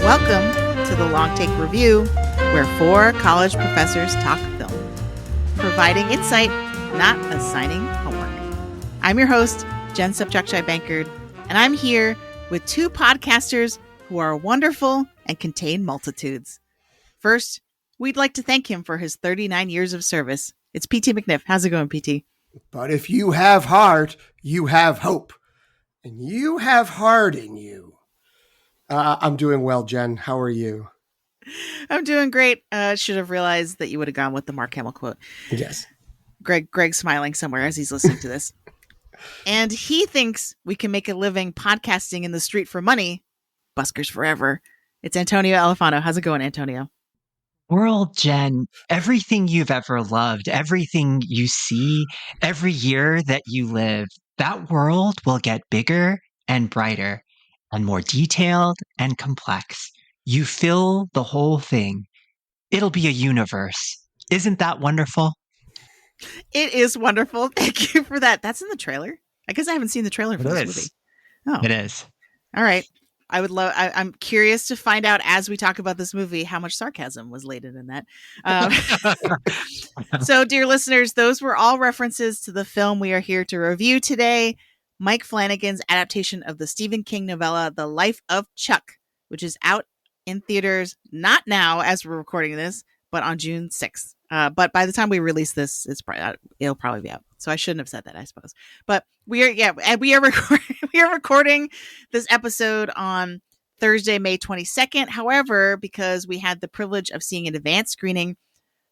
Welcome to the Long Take Review, where four college professors talk film, providing insight, not assigning homework. I'm your host, Jen Subchuk-Bankard, and I'm here with two podcasters who are wonderful and contain multitudes. First, we'd like to thank him for his 39 years of service. It's PT McNiff. How's it going, PT? But if you have heart, you have hope. And you have heart in you. I'm doing well, Jen. How are you? I'm doing great. Should have realized that you would have gone with the Mark Hamill quote. Yes. Greg's smiling somewhere as he's listening to this. And he thinks we can make a living podcasting in the street for money. Buskers forever. It's Antonio Elefano. How's it going, Antonio? World, Jen, everything you've ever loved, everything you see, every year that you live, that world will get bigger and brighter and more detailed and complex. You fill the whole thing. It'll be a universe. Isn't that wonderful? It is wonderful. Thank you for that. That's in the trailer. I guess I haven't seen the trailer for this movie. Oh, it is. All right. I'm curious to find out as we talk about this movie how much sarcasm was laden in that. So, dear listeners, those were all references to the film we are here to review today. Mike Flanagan's adaptation of the Stephen King novella, The Life of Chuck, which is out in theaters, not now as we're recording this, but on June 6th. But by the time we release this, it'll probably be out. So I shouldn't have said that, I suppose. But we are recording this episode on Thursday, May 22nd. However, because we had the privilege of seeing an advanced screening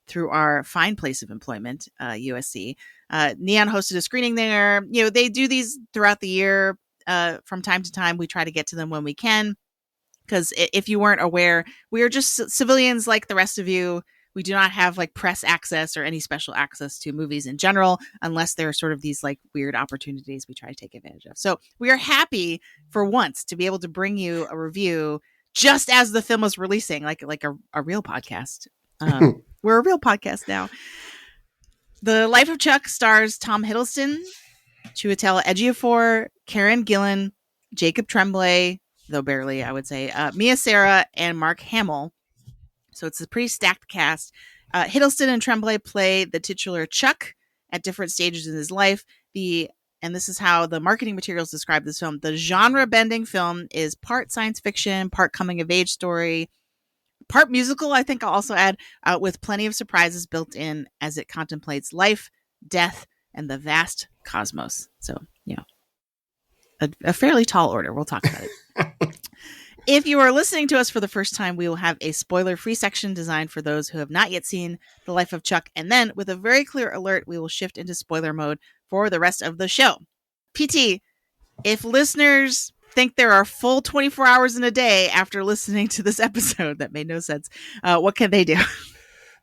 through our fine place of employment, USC, Neon hosted a screening there. You know, they do these throughout the year. From time to time, we try to get to them when we can. Because if you weren't aware, we are just civilians like the rest of you. We do not have like press access or any special access to movies in general, unless there are sort of these like weird opportunities we try to take advantage of. So we are happy for once to be able to bring you a review just as the film was releasing, like a real podcast. We're a real podcast now. The Life of Chuck stars Tom Hiddleston, Chiwetel Ejiofor, Karen Gillan, Jacob Tremblay, though barely, I would say, Mia Sara, and Mark Hamill. So it's a pretty stacked cast. Hiddleston and Tremblay play the titular Chuck at different stages in his life. And this is how the marketing materials describe this film. The genre-bending film is part science fiction, part coming-of-age story, part musical, I think I'll also add, with plenty of surprises built in as it contemplates life, death, and the vast cosmos. So, yeah, a fairly tall order. We'll talk about it. If you are listening to us for the first time, we will have a spoiler-free section designed for those who have not yet seen The Life of Chuck. And then, with a very clear alert, we will shift into spoiler mode for the rest of the show. PT, if listeners think there are full 24 hours in a day after listening to this episode, that made no sense, what can they do?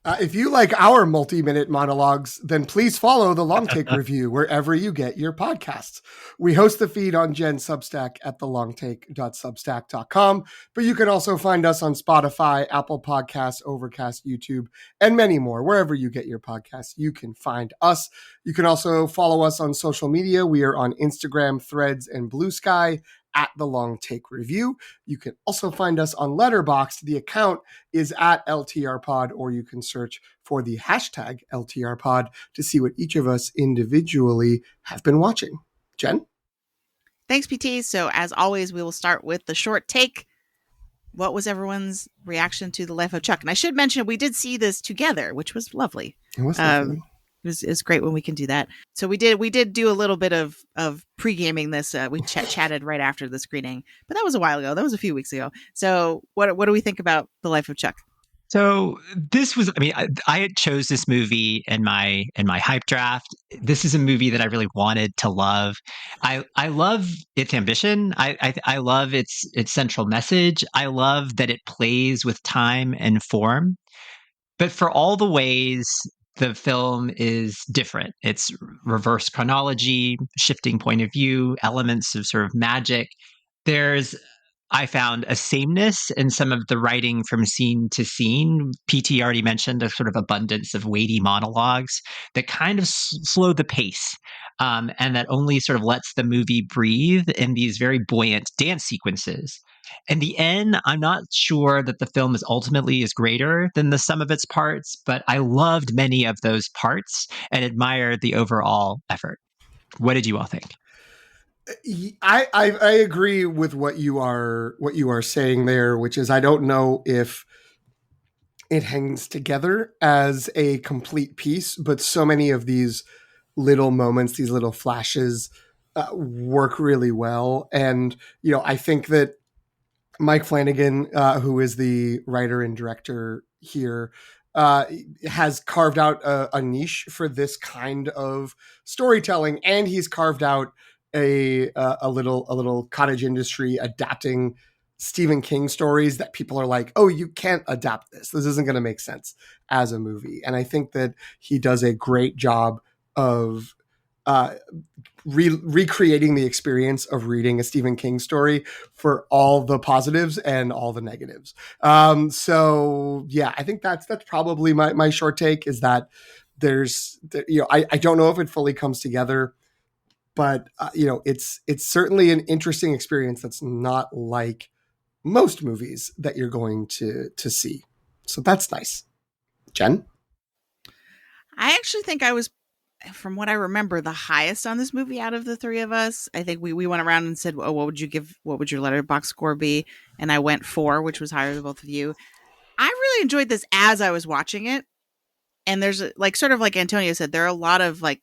If you like our multi-minute monologues, then please follow the Long Take Review wherever you get your podcasts. We host the feed on Jen's Substack at thelongtake.substack.com, but you can also find us on Spotify, Apple Podcasts, Overcast, YouTube, and many more. Wherever you get your podcasts, you can find us. You can also follow us on social media. We are on Instagram, Threads, and Blue Sky at The Long Take Review. You can also find us on Letterboxd. The account is at LTRpod, or you can search for the hashtag LTRpod to see what each of us individually have been watching. Jen? Thanks, PT. So as always, we will start with the short take. What was everyone's reaction to The Life of Chuck? And I should mention, we did see this together, which was lovely. It was lovely. It's great when we can do that. So we did do a little bit of pre-gaming this. We chatted right after the screening, but that was a while ago. That was a few weeks ago. So what do we think about The Life of Chuck? So this was, I chose this movie in my hype draft. This is a movie that I really wanted to love. I love its ambition. I love its central message. I love that it plays with time and form. But for all the ways the film is different, it's reverse chronology, shifting point of view, elements of sort of magic. There's I found a sameness in some of the writing from scene to scene. PT already mentioned a sort of abundance of weighty monologues that kind of slow the pace, and that only sort of lets the movie breathe in these very buoyant dance sequences. In the end, I'm not sure that the film is ultimately is greater than the sum of its parts, but I loved many of those parts and admired the overall effort. What did you all think? I agree with what you are saying there, which is I don't know if it hangs together as a complete piece, but so many of these little moments, these little flashes, work really well. And I think that Mike Flanagan, who is the writer and director here, uh, has carved out a niche for this kind of storytelling, and he's carved out a little cottage industry adapting Stephen King stories that people are like, oh, you can't adapt this. This isn't going to make sense as a movie. And I think that he does a great job of uh, recreating the experience of reading a Stephen King story for all the positives and all the negatives. So yeah, I think that's probably my short take is that I don't know if it fully comes together, but it's certainly an interesting experience that's not like most movies that you're going to see. So that's nice. Jen? I actually think I was, from what I remember, the highest on this movie out of the three of us. I think we went around and said, "Oh, what would your letterbox score be?" And I went 4, which was higher than both of you. I really enjoyed this as I was watching it, and there's like sort of like Antonio said, there are a lot of like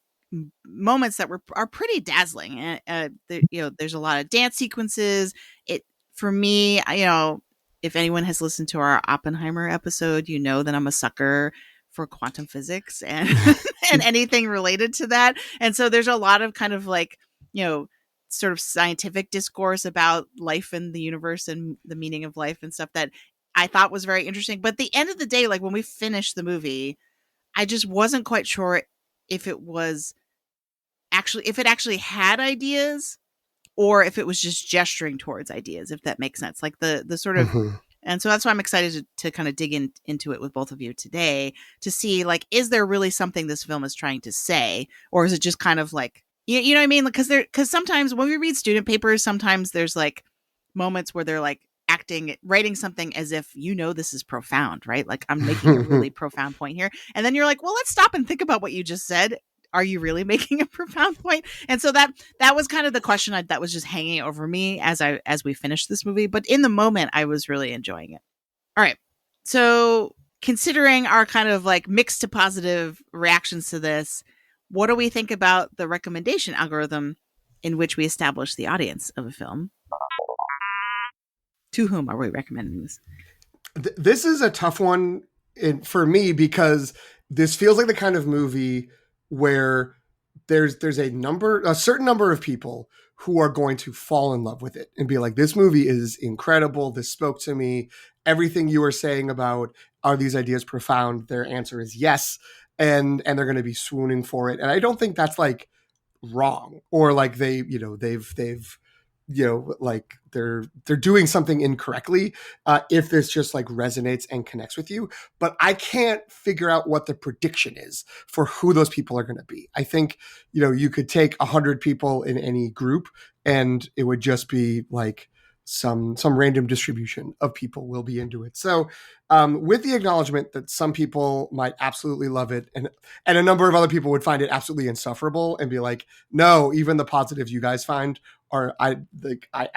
moments that are pretty dazzling. There's a lot of dance sequences. It for me, if anyone has listened to our Oppenheimer episode, you know that I'm a sucker for quantum physics and and anything related to that. And so there's a lot of kind of like, sort of scientific discourse about life in the universe and the meaning of life and stuff that I thought was very interesting. But at the end of the day, like when we finished the movie, I just wasn't quite sure if it was if it actually had ideas or if it was just gesturing towards ideas, if that makes sense. Like the sort of, Mm-hmm. and so that's why I'm excited to kind of dig into it with both of you today to see, like, is there really something this film is trying to say, or is it just kind of like, you know what I mean? Because sometimes when we read student papers, sometimes there's like moments where they're like writing something as if, this is profound, right? Like I'm making a really profound point here. And then you're like, well, let's stop and think about what you just said. Are you really making a profound point? And so that was kind of the question that was just hanging over me as we finished this movie. But in the moment, I was really enjoying it. All right. So considering our kind of like mixed to positive reactions to this, what do we think about the recommendation algorithm in which we establish the audience of a film? To whom are we recommending this? This is a tough one for me because this feels like the kind of movie where there's a certain number of people who are going to fall in love with it and be like, this movie is incredible. This spoke to me. Everything you were saying about are these ideas profound? Their answer is yes. And they're going to be swooning for it. And I don't think that's like wrong or like they've like they're doing something incorrectly if this just like resonates and connects with you. But I can't figure out what the prediction is for who those people are going to be. I think you could take 100 people in any group and it would just be like some random distribution of people will be into it. So with the acknowledgement that some people might absolutely love it and a number of other people would find it absolutely insufferable and be like, no, even the positives you guys find are I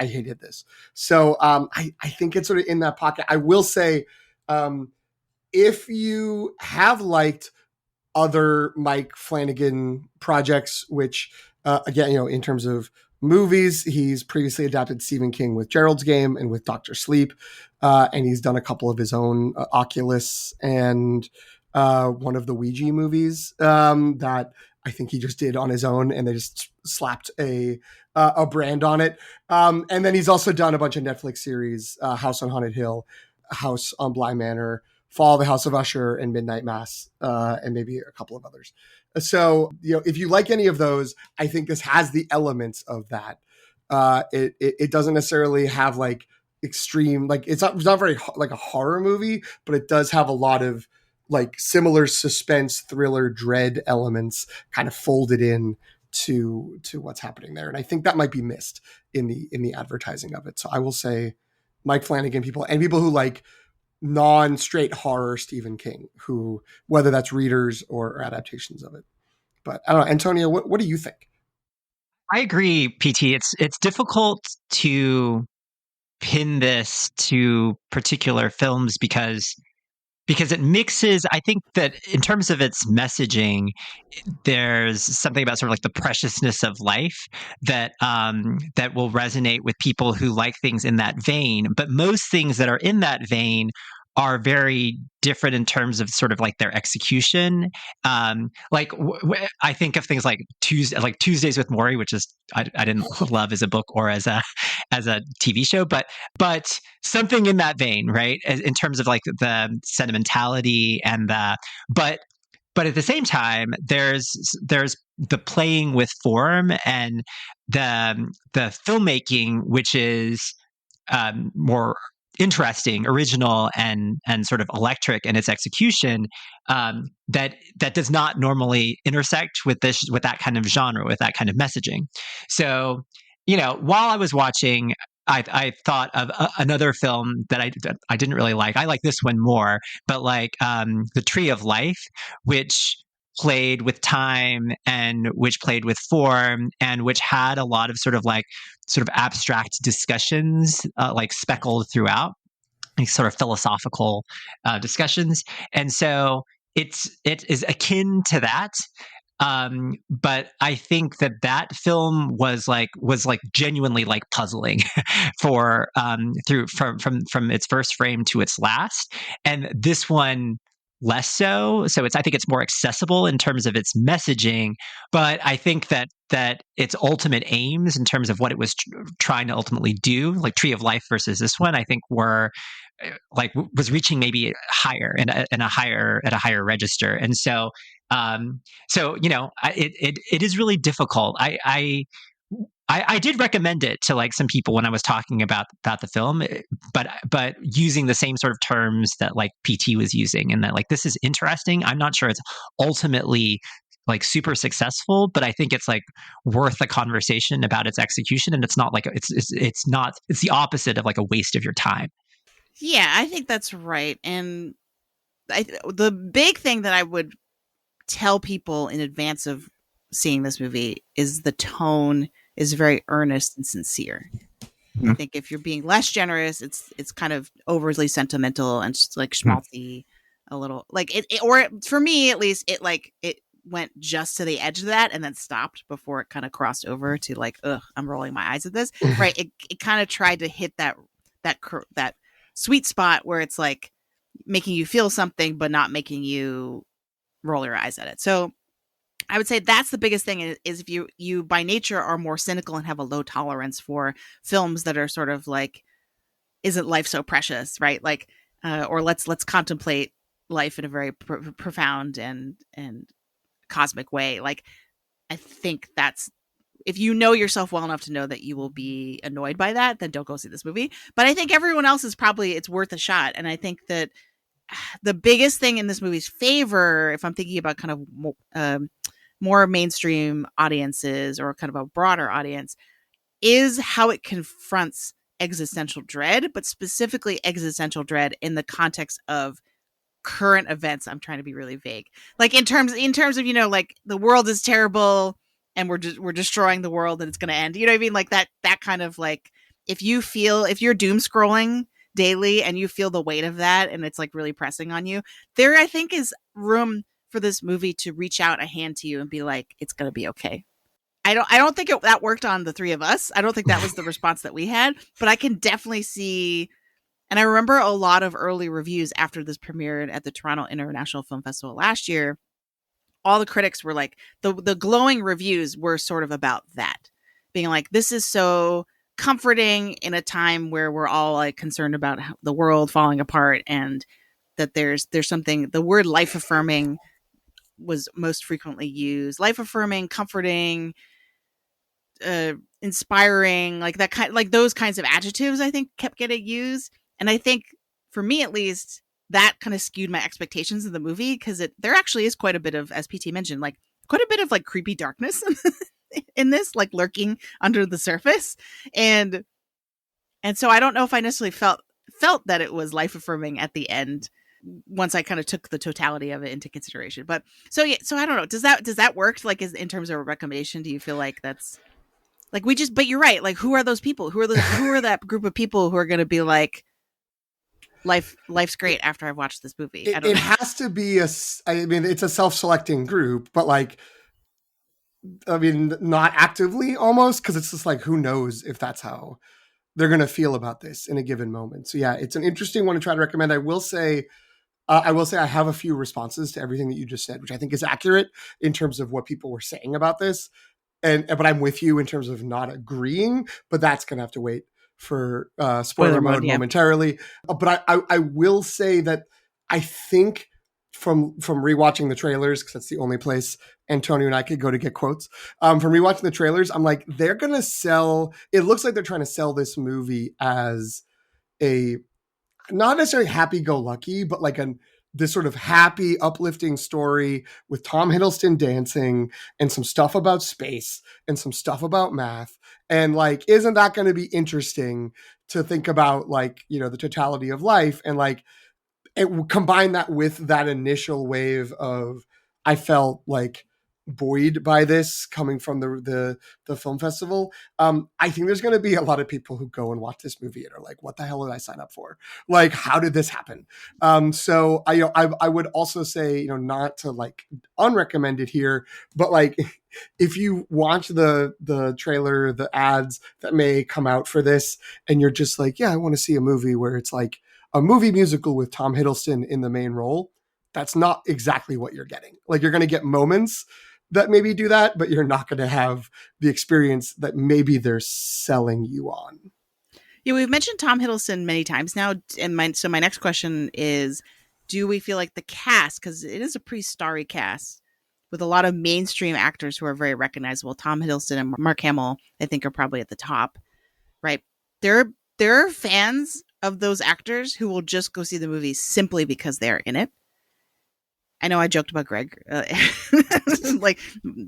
hated this. So I think it's sort of in that pocket. I will say, if you have liked other Mike Flanagan projects, which again, in terms of movies, he's previously adapted Stephen King with Gerald's Game and with Dr. Sleep, and he's done a couple of his own Oculus and one of the Ouija movies that I think he just did on his own, and they just slapped a brand on it. And then he's also done a bunch of Netflix series, House on Haunted Hill, House on Bly Manor, Fall of the House of Usher, and Midnight Mass, and maybe a couple of others. So, if you like any of those, I think this has the elements of that. It doesn't necessarily have like, extreme, like it's not very like a horror movie, but it does have a lot of like similar suspense, thriller, dread elements kind of folded in to what's happening there. And I think that might be missed in the advertising of it. So I will say Mike Flanagan, people who like non-straight horror Stephen King, who, whether that's readers or adaptations of it. But I don't know, Antonio, what do you think? I agree, PT. It's difficult to pin this to particular films because it mixes. I think that in terms of its messaging, there's something about sort of like the preciousness of life that will resonate with people who like things in that vein. But most things that are in that vein are very different in terms of sort of like their execution. I think of things like Tuesdays with Morrie, which is I didn't love as a book or as a TV show, but something in that vein, right? In terms of like the sentimentality and the but at the same time, there's the playing with form and the filmmaking, which is more interesting, original, and sort of electric in its execution. That does not normally intersect with that kind of genre, with that kind of messaging. So, while I was watching, I thought of another film that I didn't really like. I like this one more, but like The Tree of Life, which played with time and which played with form and which had a lot of sort of abstract discussions like speckled throughout, like sort of philosophical discussions. And so it is akin to that. But I think that film was genuinely like puzzling for through from its first frame to its last, and this one less so. So I think it's more accessible in terms of its messaging, but I think that its ultimate aims in terms of what it was trying to ultimately do, like Tree of Life versus this one, I think were was reaching maybe higher and a higher register. And so it is really difficult. I did recommend it to like some people when I was talking about the film, but using the same sort of terms that like PT was using, and that like this is interesting. I'm not sure it's ultimately like super successful, but I think it's like worth a conversation about its execution, and it's not like it's not, it's the opposite of like a waste of your time. Yeah, I think that's right. And the big thing that I would tell people in advance of seeing this movie is the tone is very earnest and sincere. Mm. I think if you're being less generous, it's kind of overly sentimental and just like schmaltzy, a little like for me at least, it went just to the edge of that and then stopped before it kind of crossed over to like, ugh, I'm rolling my eyes at this. Right? It kind of tried to hit that sweet spot where it's like making you feel something, but not making you roll your eyes at it. So I would say that's the biggest thing is if you by nature are more cynical and have a low tolerance for films that are sort of like, isn't life so precious, right? Like, or let's contemplate life in a very profound and cosmic way. Like, I think that's, if you know yourself well enough to know that you will be annoyed by that, then don't go see this movie. But I think everyone else is probably, it's worth a shot. And I think that the biggest thing in this movie's favor, if I'm thinking about kind of more mainstream audiences or kind of a broader audience, is how it confronts existential dread, but specifically existential dread in the context of current events. I'm trying to be really vague. Like in terms of, like the world is terrible and we're destroying the world and it's going to end. You know what I mean? Like that kind of like, if you're doom scrolling daily and you feel the weight of that and it's like really pressing on you, there I think is room for this movie to reach out a hand to you and be like, it's going to be okay. I don't think that worked on the three of us. I don't think that was the response that we had, but I can definitely see. And I remember a lot of early reviews after this premiered at the Toronto International Film Festival last year. All the critics were like, the glowing reviews were sort of about that, being like, this is so comforting in a time where we're all like concerned about the world falling apart, and that there's something, the word life affirming was most frequently used. Life affirming, comforting, inspiring, like that kind, like those kinds of adjectives, I think kept getting used. And I think for me, at least, that kind of skewed my expectations of the movie, because there actually is quite a bit of, as PT mentioned, like quite a bit of like creepy darkness in this, like lurking under the surface. And so I don't know if I necessarily felt that it was life affirming at the end, once I kind of took the totality of it into consideration. But so I don't know. Does that work? Like, in terms of a recommendation, do you feel like that's like, but you're right. Like, who are those people? Who are that group of people who are going to be like, life's great after I've watched this movie? I don't It know. has to be I mean, it's a self-selecting group, but like, I mean, not actively almost, because it's just like, who knows if that's how they're going to feel about this in a given moment. So yeah, it's an interesting one to try to recommend. I will say I have a few responses to everything that you just said, which I think is accurate in terms of what people were saying about this. But I'm with you in terms of not agreeing, but that's going to have to wait for spoiler mode yeah. momentarily. But I will say that I think from rewatching the trailers, because that's the only place Antonio and I could go to get quotes, from rewatching the trailers, I'm like, they're going to sell, it looks like they're trying to sell this movie as a, not necessarily happy-go-lucky, but like this sort of happy, uplifting story with Tom Hiddleston dancing and some stuff about space and some stuff about math. And like, isn't that going to be interesting to think about, like, you know, the totality of life, and like, combine that with that initial wave of, I felt like buoyed by this coming from the film festival. I think there's going to be a lot of people who go and watch this movie and are like, what the hell did I sign up for? Like, how did this happen? So I would also say, you know, not to like unrecommend it here, but like, if you watch the trailer, the ads that may come out for this, and you're just like, yeah, I want to see a movie where it's like a movie musical with Tom Hiddleston in the main role, that's not exactly what you're getting. Like, you're going to get moments that maybe do that, but you're not going to have the experience that maybe they're selling you on. Yeah, we've mentioned Tom Hiddleston many times now, and my next question is, do we feel like the cast, because it is a pretty starry cast with a lot of mainstream actors who are very recognizable. Tom Hiddleston and Mark Hamill, I think, are probably at the top, right? There are fans of those actors who will just go see the movie simply because they're in it. I know I joked about Greg, like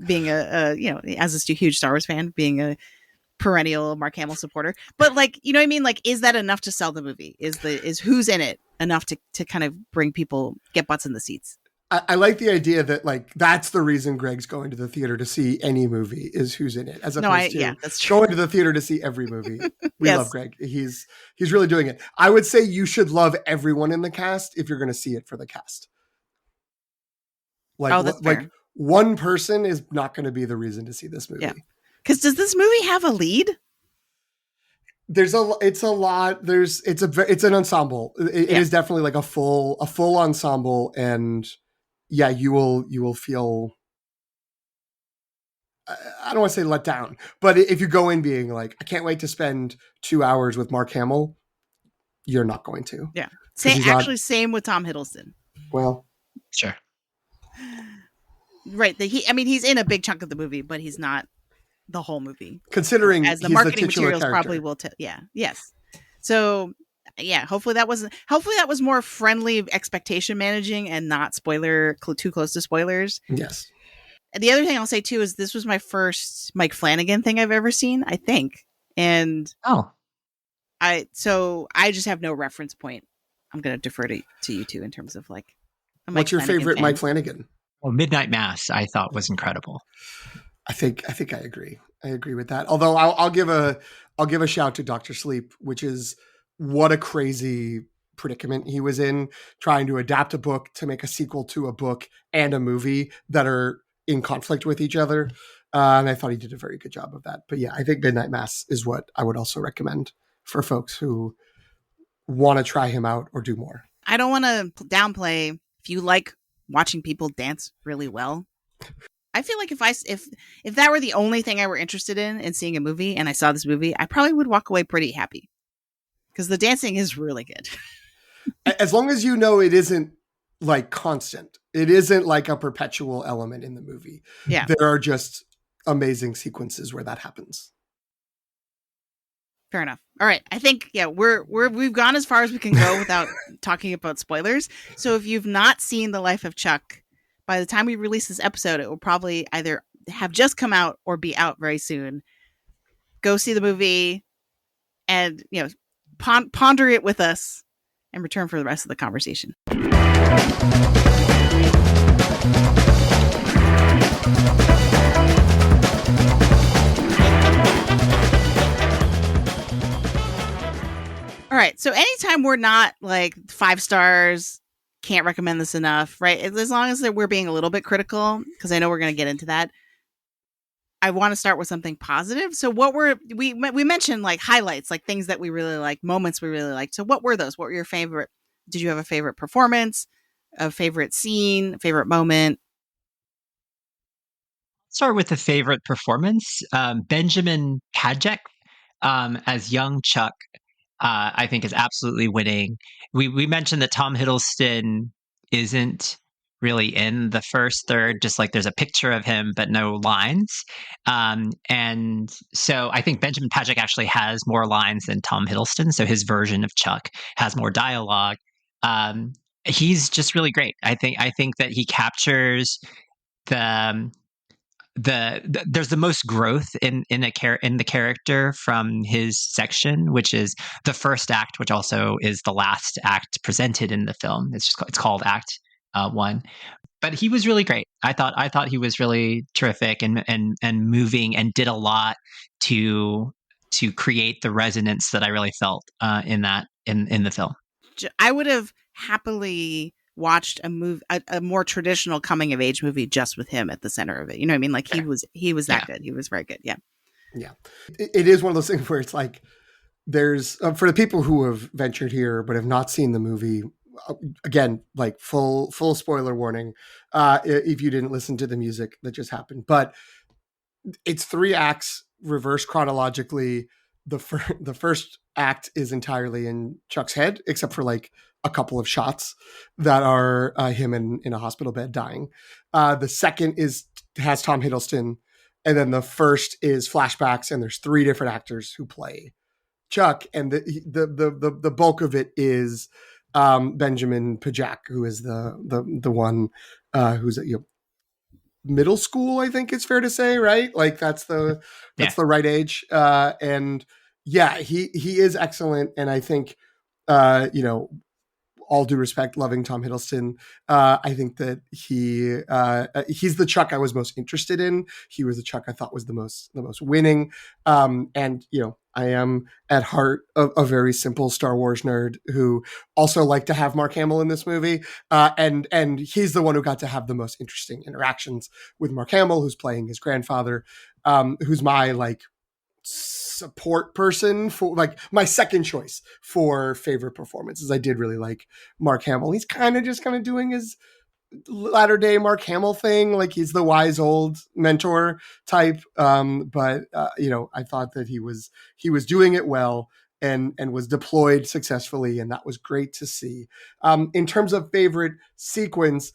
being as a huge Star Wars fan, being a perennial Mark Hamill supporter. But like, you know what I mean? Like, is that enough to sell the movie? Is who's in it enough to kind of bring people, get butts in the seats? I like the idea that like, that's the reason Greg's going to the theater to see any movie, is who's in it, as opposed to that's true. going to the theater to see every movie. We Yes. love Greg. He's really doing it. I would say you should love everyone in the cast if you're going to see it for the cast. Like, that's like fair. one person is not going to be the reason to see this movie. Yeah. Because does this movie have a lead? It's an ensemble. It is definitely like a full ensemble, and yeah, you will feel, I don't want to say let down, but if you go in being like, I can't wait to spend 2 hours with Mark Hamill, you're not going to. Yeah. Same with Tom Hiddleston. Well, Sure. Right. He's in a big chunk of the movie, but he's not the whole movie. Considering as the he's marketing the titular materials character. probably will tell. Yeah. Yes. So yeah, hopefully that was more friendly expectation managing and not too close to spoilers. Yes. And the other thing I'll say too is this was my first Mike Flanagan thing I've ever seen, I think. And I just have no reference point. I'm going to defer to you two in terms of like, what's your favorite Mike Flanagan? Well, Midnight Mass, I thought, was incredible. I think I agree. I agree with that. Although I'll give a shout to Dr. Sleep, which is, what a crazy predicament he was in, trying to adapt a book to make a sequel to a book and a movie that are in conflict with each other. And I thought he did a very good job of that. But yeah, I think Midnight Mass is what I would also recommend for folks who want to try him out or do more. I don't want to downplay if you like watching people dance really well. I feel like if that were the only thing I were interested in seeing a movie, and I saw this movie, I probably would walk away pretty happy, because the dancing is really good. As long as you know it isn't like constant, it isn't like a perpetual element in the movie. Yeah, there are just amazing sequences where that happens. Fair enough. All right. I think, we've gone as far as we can go without talking about spoilers. So if you've not seen The Life of Chuck, by the time we release this episode, it will probably either have just come out or be out very soon. Go see the movie and, ponder it with us and return for the rest of the conversation. All right. So anytime we're not like 5 stars, can't recommend this enough, right? As long as we're being a little bit critical, because I know we're going to get into that. I want to start with something positive. So what we mentioned like highlights, like things that we really like, moments we really liked. So what were those? What were your favorite? Did you have a favorite performance, a favorite scene, favorite moment? Start with the favorite performance. Benjamin Pajek as young Chuck, I think is absolutely winning. We mentioned that Tom Hiddleston isn't really in the first third, just like there's a picture of him, but no lines. And so I think Benjamin Pajek actually has more lines than Tom Hiddleston. So his version of Chuck has more dialogue. He's just really great. I think that he captures the there's the most growth in the character from his section, which is the first act, which also is the last act presented in the film. It's called Act One. But he was really great. I thought he was really terrific and moving, and did a lot to create the resonance that I really felt in the film. I would have happily watched a more traditional coming of age movie just with him at the center of it. You know what I mean? Like he was that good. He was very good. Yeah. Yeah. It is one of those things where it's like, there's for the people who have ventured here but have not seen the movie, again, like full spoiler warning, if you didn't listen to the music that just happened, but it's 3 acts reversed chronologically. The first act is entirely in Chuck's head, except for like a couple of shots that are him in a hospital bed dying. The second has Tom Hiddleston, and then the first is flashbacks, and there's 3 different actors who play Chuck, and the bulk of it is Benjamin Pajak, who is the one who's middle school, I think it's fair to say, right? Like that's the right age. And yeah, he is excellent. And I think, all due respect, loving Tom Hiddleston, I think that he's the Chuck I was most interested in. He was the Chuck I thought was the most winning. And I am at heart a very simple Star Wars nerd who also liked to have Mark Hamill in this movie, and he's the one who got to have the most interesting interactions with Mark Hamill, who's playing his grandfather, who's my like support person for like my second choice for favorite performances. I did really like Mark Hamill. He's kind of doing his latter day Mark Hamill thing. Like he's the wise old mentor type. But I thought that he was doing it well and was deployed successfully. And that was great to see. In terms of favorite sequence,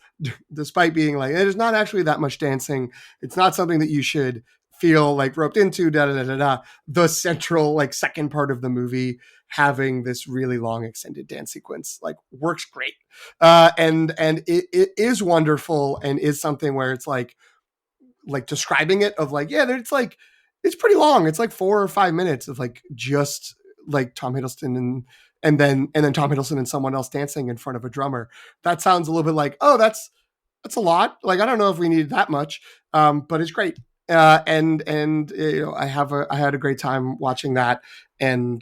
despite being like, there's not actually that much dancing. It's not something that you should feel like roped into, the central like second part of the movie having this really long extended dance sequence like works great. And it is wonderful, and is something where it's like describing it of like, it's pretty long. It's like 4 or 5 minutes of like just like Tom Hiddleston and then Tom Hiddleston and someone else dancing in front of a drummer. That sounds a little bit like, oh, that's a lot. Like, I don't know if we needed that much, but it's great. And I had a great time watching that, and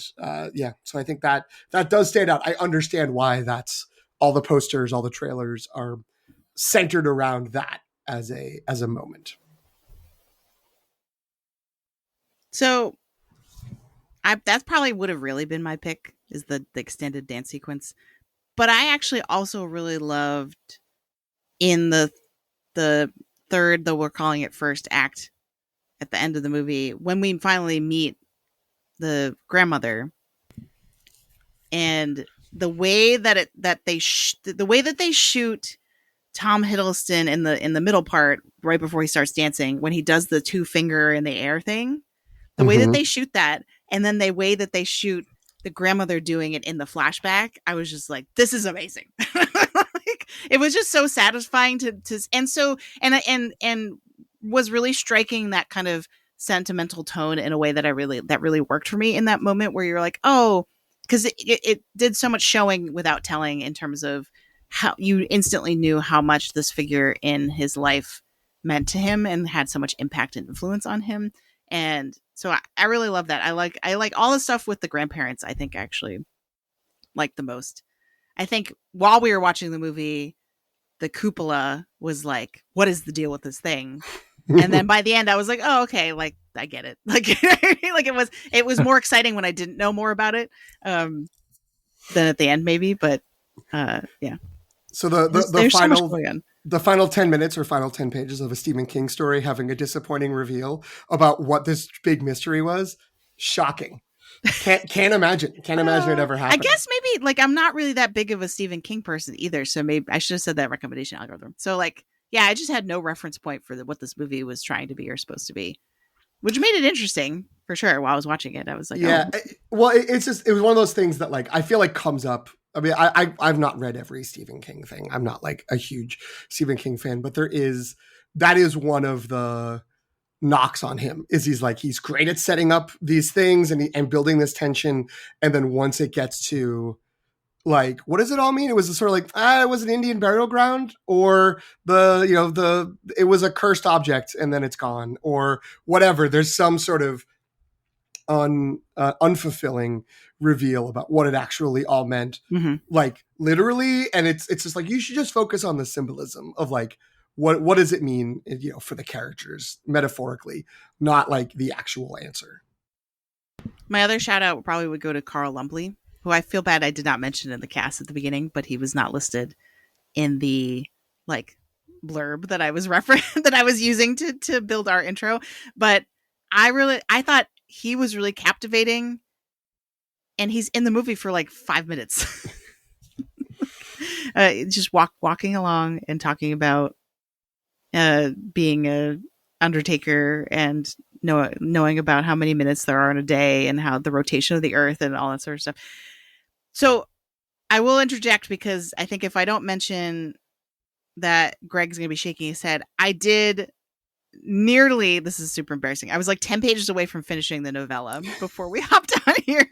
so I think that does stand out. I understand why that's all the posters, all the trailers are centered around that as a moment. So that probably would have really been my pick, is the extended dance sequence. But I actually also really loved in the third, though we're calling it first act, at the end of the movie, when we finally meet the grandmother, and the way that they shoot Tom Hiddleston in the middle part, right before he starts dancing, when he does the 2-finger in the air thing, the way that they shoot that, and then the way that they shoot the grandmother doing it in the flashback, I was just like, this is amazing. Like, it was just so satisfying to and was really striking that kind of sentimental tone in a way that really worked for me in that moment, where you're like, oh, because it did so much showing without telling, in terms of how you instantly knew how much this figure in his life meant to him and had so much impact and influence on him. And so I really love that. I like all the stuff with the grandparents. I think I actually like the most. I think while we were watching the movie, the cupola was like, what is the deal with this thing? And then by the end I was like, oh, okay, like I get it. Like, like it was more exciting when I didn't know more about it than at the end, maybe. But yeah. So the final 10 minutes or final 10 pages of a Stephen King story having a disappointing reveal about what this big mystery was, shocking. Can't imagine it ever happened. I guess maybe, like, I'm not really that big of a Stephen King person either, so maybe I should have said that recommendation algorithm. So, like, yeah, I just had no reference point for what this movie was trying to be or supposed to be, which made it interesting for sure. While I was watching it, I was like, yeah, oh. Well, it was one of those things that, like, I feel like comes up. I mean, I've not read every Stephen King thing. I'm not like a huge Stephen King fan, but that is one of the knocks on him, is he's great at setting up these things and building this tension. And then once it gets to, like, what does it all mean? It was sort of like, it was an Indian burial ground, or it was a cursed object and then it's gone, or whatever. There's some sort of unfulfilling reveal about what it actually all meant, like literally. And it's just like, you should just focus on the symbolism of, like, what does it mean, for the characters metaphorically, not like the actual answer. My other shout out probably would go to Carl Lumbly, who I feel bad I did not mention in the cast at the beginning, but he was not listed in the, like, blurb that I was that I was using to build our intro. But I thought he was really captivating, and he's in the movie for like 5 minutes. Just walking along and talking about being a undertaker and knowing about how many minutes there are in a day and how the rotation of the earth and all that sort of stuff. So I will interject, because I think if I don't mention that Greg's going to be shaking his head, I did nearly, this is super embarrassing, I was like 10 pages away from finishing the novella before we hopped on here.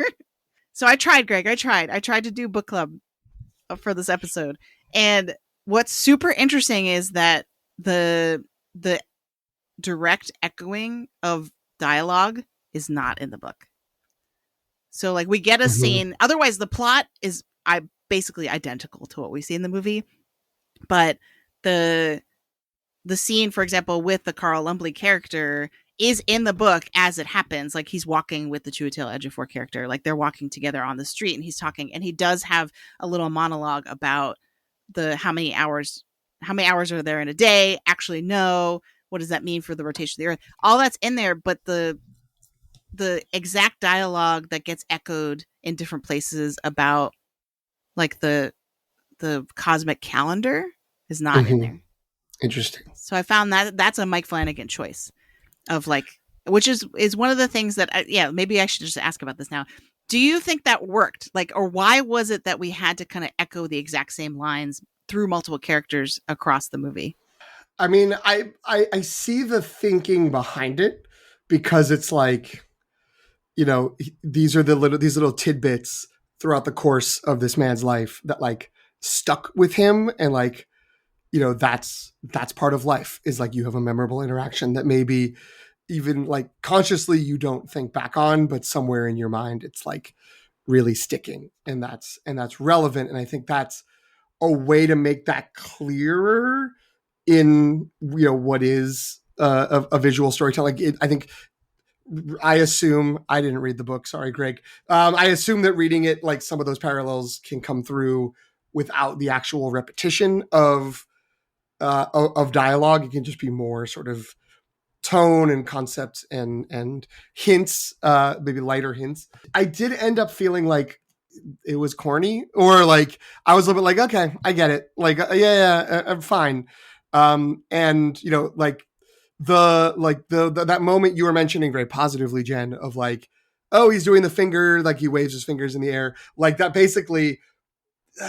So I tried, Greg. I tried to do book club for this episode. And what's super interesting is that the direct echoing of dialogue is not in the book. So, like, we get a scene. Otherwise, the plot is basically identical to what we see in the movie. But the scene, for example, with the Carl Lumbly character is in the book as it happens. Like, he's walking with the Chiwetel Ejiofor character. Like, they're walking together on the street and he's talking. And he does have a little monologue about how many hours are there in a day? Actually, no. What does that mean for the rotation of the earth? All that's in there, but the exact dialogue that gets echoed in different places about, like, the cosmic calendar is not in there. Interesting. So I found that's a Mike Flanagan choice of, like, which is one of the things that maybe I should just ask about this now. Do you think that worked? Like, or why was it that we had to kind of echo the exact same lines through multiple characters across the movie? I mean, I see the thinking behind it, because it's like, these are these little tidbits throughout the course of this man's life that, like, stuck with him. And, like, that's part of life, is like, you have a memorable interaction that maybe even, like, consciously you don't think back on, but somewhere in your mind it's, like, really sticking, and that's relevant. And I think that's a way to make that clearer in, what is a visual storytelling. I think, I assume, I didn't read the book, sorry, Greg. I assume that reading it, like, some of those parallels can come through without the actual repetition of dialogue. It can just be more sort of tone and concept and hints, maybe lighter hints. I did end up feeling like it was corny, or like I was a little bit like, okay, I get it. Like, I'm fine. And you know, like the that moment you were mentioning very positively, Jen, of like, oh, he's doing the finger, like he waves his fingers in the air, like that. Basically,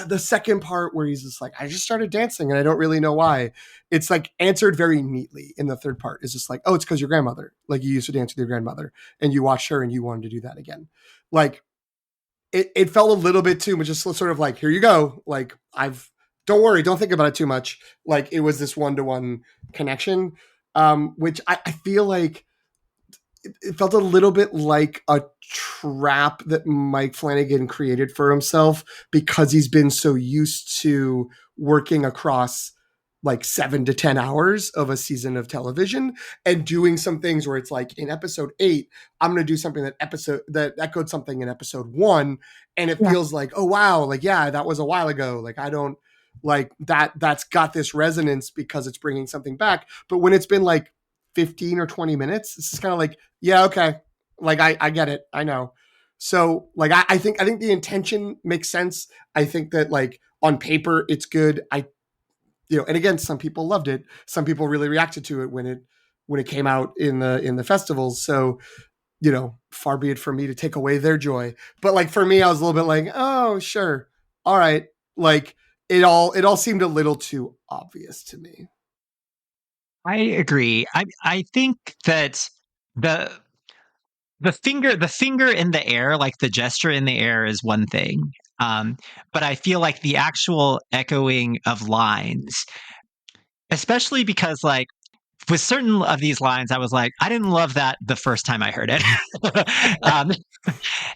the second part where he's just like, I just started dancing and I don't really know why. It's like answered very neatly in the third part. It's just like, oh, it's because your grandmother, like you used to dance with your grandmother and you watched her and you wanted to do that again. Like it felt a little bit too much, just sort of like, here you go. Like don't worry, don't think about it too much. Like it was this one-to-one connection, which I feel like it felt a little bit like a trap that Mike Flanagan created for himself because he's been so used to working across like 7 to 10 hours of a season of television and doing some things where it's like in episode 8, I'm going to do something that echoed something in episode 1. And it feels like, oh, wow. Like, yeah, that was a while ago. Like, I don't like that's got this resonance because it's bringing something back. But when it's been like 15 or 20 minutes, it's just kind of like, yeah, okay. Like, I get it. I know. So like, I think the intention makes sense. I think that like on paper, it's good. And again, some people loved it. Some people really reacted to it when it came out in the festivals. So, far be it from me to take away their joy. But like for me, I was a little bit like, oh, sure. All right. Like it all seemed a little too obvious to me. I agree. I think that the the finger in the air, like the gesture in the air, is one thing. But I feel like the actual echoing of lines, especially because like with certain of these lines, I was like, I didn't love that the first time I heard it. um,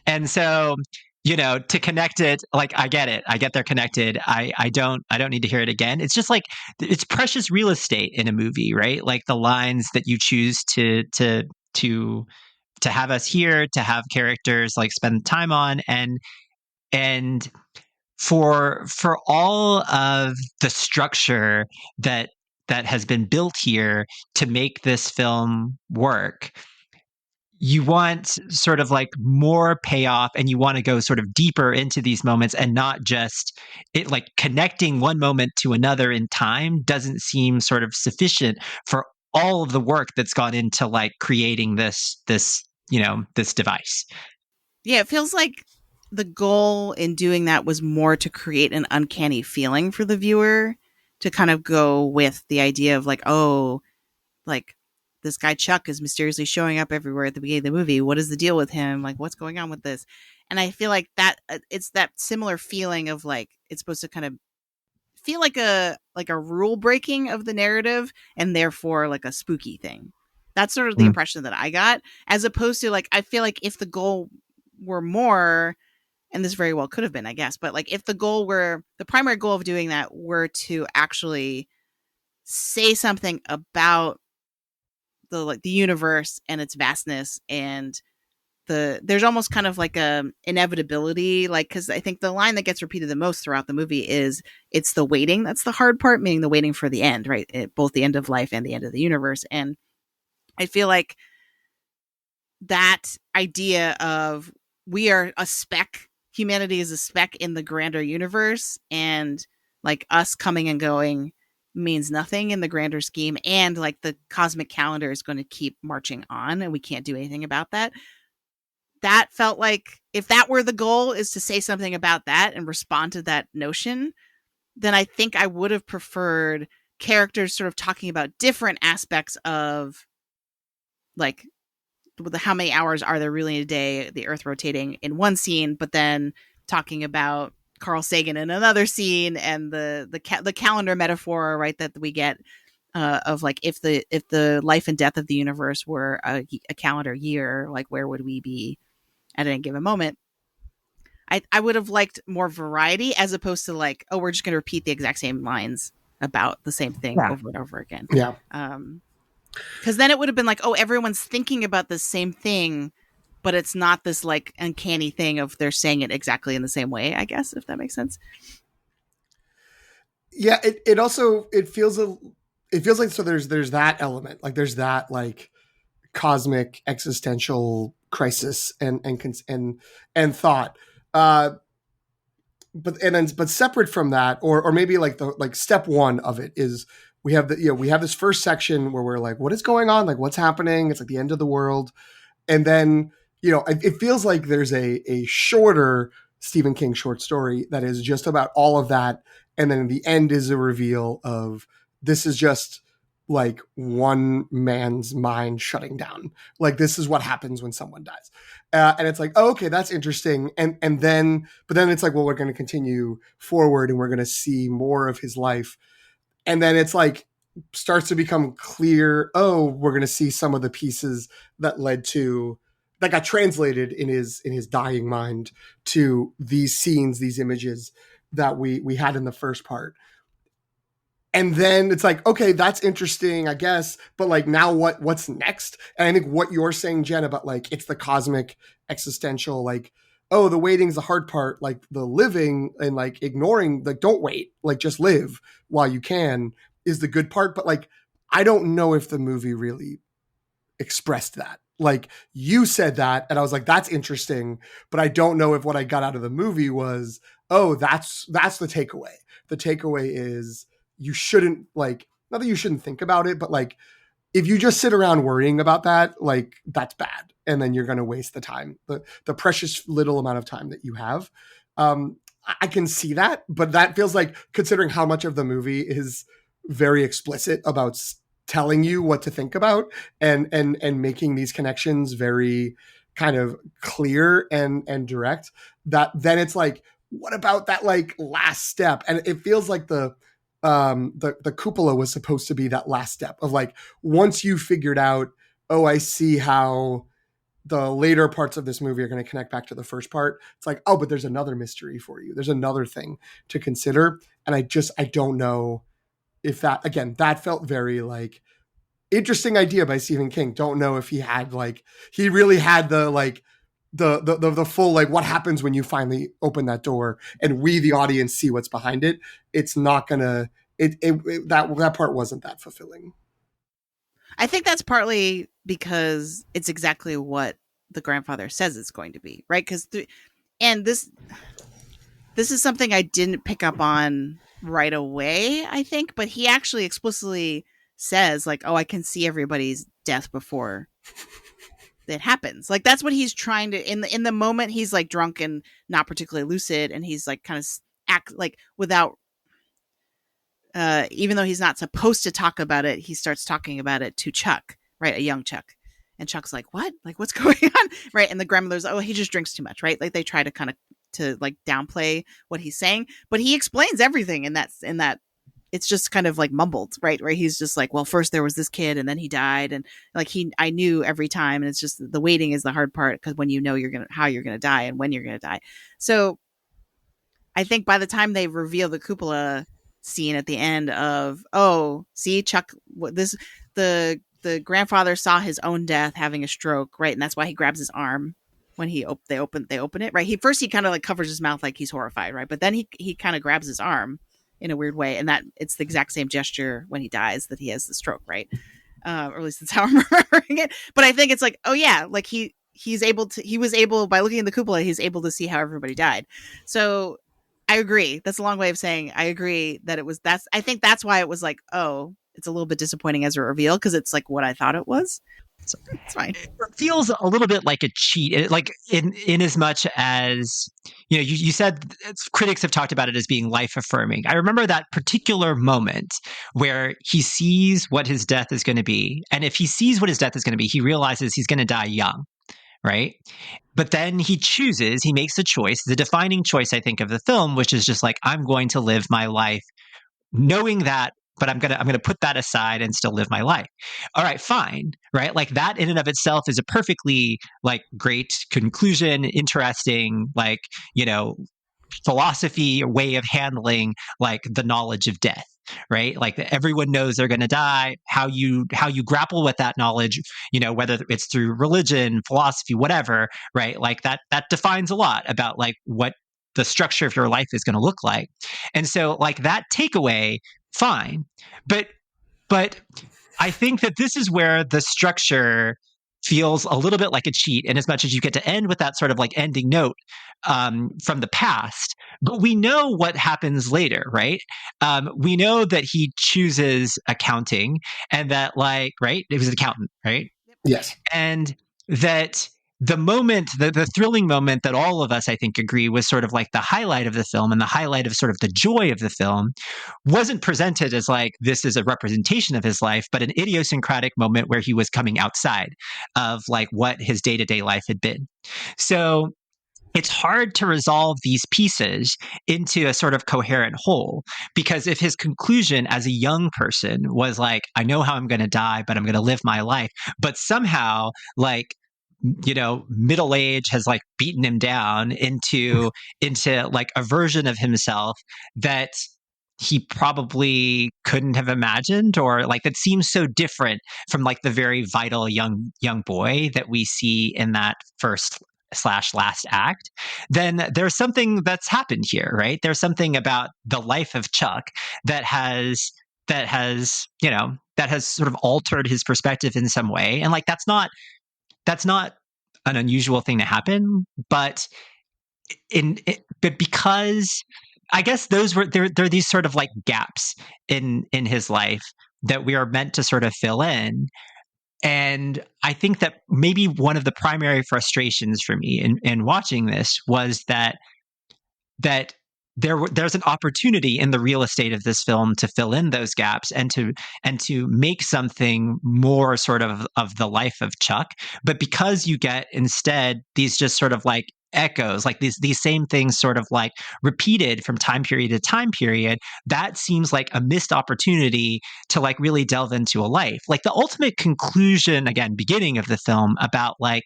and so, to connect it, like I get it. I get they're connected. I don't need to hear it again. It's just like it's precious real estate in a movie, right? Like the lines that you choose to have us here, to have characters like spend time on, and for all of the structure that has been built here to make this film work, you want sort of like more payoff, and you want to go sort of deeper into these moments, and not just it, like connecting one moment to another in time doesn't seem sort of sufficient for all of the work that's gone into like creating this device. Yeah, it feels like the goal in doing that was more to create an uncanny feeling for the viewer, to kind of go with the idea of like, oh, like this guy Chuck is mysteriously showing up everywhere at the beginning of the movie. What is the deal with him? Like, what's going on with this? And I feel like that it's that similar feeling of like it's supposed to kind of feel like a rule breaking of the narrative, and therefore like a spooky thing. That's sort of the impression that I got, as opposed to like, I feel like if the goal were more, and this very well could have been, I guess, but like if the primary goal of doing that were to actually say something about the universe and its vastness, and there's almost kind of like a inevitability, like, because I think the line that gets repeated the most throughout the movie is, it's the waiting that's the hard part, meaning the waiting for the end, right? Both the end of life and the end of the universe. And I feel like that idea of we are a speck, humanity is a speck in the grander universe, and like us coming and going means nothing in the grander scheme, and like the cosmic calendar is going to keep marching on and we can't do anything about that. That felt like if that were the goal, is to say something about that and respond to that notion, then I think I would have preferred characters sort of talking about different aspects of like how many hours are there really in a day, the earth rotating in one scene, but then talking about Carl Sagan in another scene, and the calendar metaphor, right, that we get of like, if the life and death of the universe were a calendar year, like where would we be at any given moment? I would have liked more variety, as opposed to like, oh, we're just going to repeat the exact same lines about the same thing over and over again. Yeah. Because then it would have been like, oh, everyone's thinking about the same thing, but it's not this like uncanny thing of they're saying it exactly in the same way, I guess, if that makes sense. Yeah. It also, it feels like, so there's that element, like there's that like cosmic existential crisis and thought. but separate from that, or maybe like step one of it is we have this first section where we're like, what is going on? Like, what's happening? It's like the end of the world. And then, it feels like there's a shorter Stephen King short story that is just about all of that. And then the end is a reveal of this is just like one man's mind shutting down. Like, this is what happens when someone dies. And it's like, oh, okay, that's interesting. But then it's like, well, we're going to continue forward and we're going to see more of his life. And then it's like, starts to become clear, oh, we're going to see some of the pieces that got translated in his dying mind to these scenes, these images that we had in the first part. And then it's like, okay, that's interesting, I guess. But like, now what's next? And I think what you're saying, Jen, about like, it's the cosmic existential, like, oh, the waiting's the hard part, like the living and like ignoring, like, don't wait, like just live while you can is the good part. But like, I don't know if the movie really expressed that. Like, you said that, and I was like, that's interesting, but I don't know if what I got out of the movie was, oh, that's the takeaway. The takeaway is you shouldn't, like, not that you shouldn't think about it, but like, if you just sit around worrying about that, like, that's bad. And then you're going to waste the time, the precious little amount of time that you have. I can see that, but that feels like, considering how much of the movie is very explicit about telling you what to think about and making these connections very kind of clear and direct, that then it's like, what about that like last step? And it feels like the cupola was supposed to be that last step of like, once you figured out, oh, I see how the later parts of this movie are going to connect back to the first part. It's like, oh, but there's another mystery for you. There's another thing to consider. And I don't know if that, again, that felt very like interesting idea by Stephen King. Don't know if he really had the like the full, like, what happens when you finally open that door and we, the audience, see what's behind it. It's not gonna, that part wasn't that fulfilling. I think that's partly because it's exactly what the grandfather says it's going to be, right? Because and this is something I didn't pick up on right away, I think, but he actually explicitly says, like, oh, I can see everybody's death before it happens. Like, that's what he's trying to, in the moment he's like drunk and not particularly lucid, and he's like kind of act like without even though he's not supposed to talk about it, he starts talking about it to Chuck, right? A young Chuck. And Chuck's like, what? Like, what's going on? Right. And the grandmother's, oh, he just drinks too much, right? Like, they try to kind of to like downplay what he's saying, but he explains everything in that it's just kind of like mumbled, right? Where he's just like, well, first there was this kid and then he died. And like, I knew every time. And it's just the waiting is the hard part, because when you know how you're going to die and when you're going to die. So I think by the time they reveal the cupola scene at the end of, oh, see, Chuck, the grandfather saw his own death, having a stroke, right? And that's why he grabs his arm when they open it, right? He kind of like covers his mouth like he's horrified, right? But then he kind of grabs his arm in a weird way, and that it's the exact same gesture when he dies that he has the stroke, right? Or at least that's how I'm remembering it. But I think it's like, oh yeah, like he was able, by looking at the cupola, he's able to see how everybody died. So I agree. That's a long way of saying I agree that I think that's why it was like, oh, it's a little bit disappointing as a reveal, because it's like what I thought it was. So it's fine. It feels a little bit like a cheat, like in as much as, you said critics have talked about it as being life affirming. I remember that particular moment where he sees what his death is going to be. And if he sees what his death is going to be, he realizes he's going to die young. Right. But then he makes a choice, the defining choice, I think, of the film, which is just like, I'm going to live my life knowing that, but I'm going to put that aside and still live my life. All right, fine. Right. Like, that in and of itself is a perfectly like great conclusion, interesting, like, philosophy, way of handling like the knowledge of death. Right. Like, everyone knows they're going to die. How you grapple with that knowledge, whether it's through religion, philosophy, whatever. Right. Like, that defines a lot about like what the structure of your life is going to look like. And so like that takeaway, fine. But I think that this is where the structure feels a little bit like a cheat in as much as you get to end with that sort of like ending note from the past. But we know what happens later, right? We know that he chooses accounting and that like, right? It was an accountant, right? Yes. And that the moment, the thrilling moment that all of us, I think, agree was sort of like the highlight of the film and the highlight of sort of the joy of the film wasn't presented as like this is a representation of his life, but an idiosyncratic moment where he was coming outside of like what his day-to-day life had been. So it's hard to resolve these pieces into a sort of coherent whole, because if his conclusion as a young person was like, I know how I'm going to die, but I'm going to live my life, but somehow like, you know, middle age has like beaten him down into like a version of himself that he probably couldn't have imagined, or like that seems so different from like the very vital young boy that we see in that first slash last act, then there's something that's happened here, right? There's something about the life of Chuck that has, you know, that has sort of altered his perspective in some way. And like that's not an unusual thing to happen, but but because I guess those were there are these sort of like gaps in his life that we are meant to sort of fill in. And I think that maybe one of the primary frustrations for me in watching this was that there's an opportunity in the real estate of this film to fill in those gaps and to make something more sort of the life of Chuck. But because you get instead these just sort of like echoes, like these same things sort of like repeated from time period to time period, that seems like a missed opportunity to like really delve into a life. Like the ultimate conclusion, again, beginning of the film about like,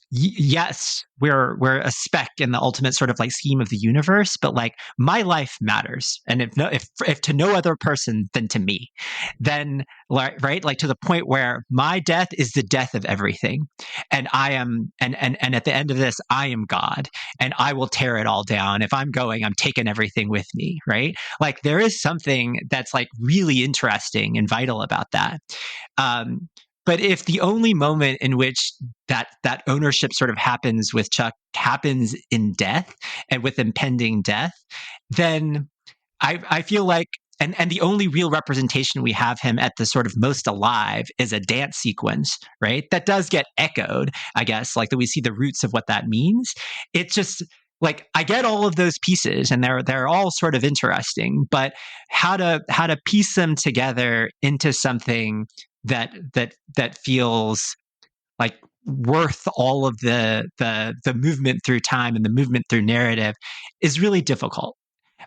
yes, we're a speck in the ultimate sort of like scheme of the universe, but like my life matters, and if to no other person than to me, then like, right, like to the point where my death is the death of everything, and I am, and at the end of this, I am God, and I will tear it all down. If I'm going, I'm taking everything with me, right? Like there is something that's like really interesting and vital about that. Um, but if the only moment in which that ownership sort of happens with Chuck happens in death and with impending death, then I feel like and the only real representation we have him at the sort of most alive is a dance sequence, right? That does get echoed, I guess, like that we see the roots of what that means. It's just like I get all of those pieces and they're all sort of interesting, but how to piece them together into something that feels like worth all of the movement through time and the movement through narrative is really difficult.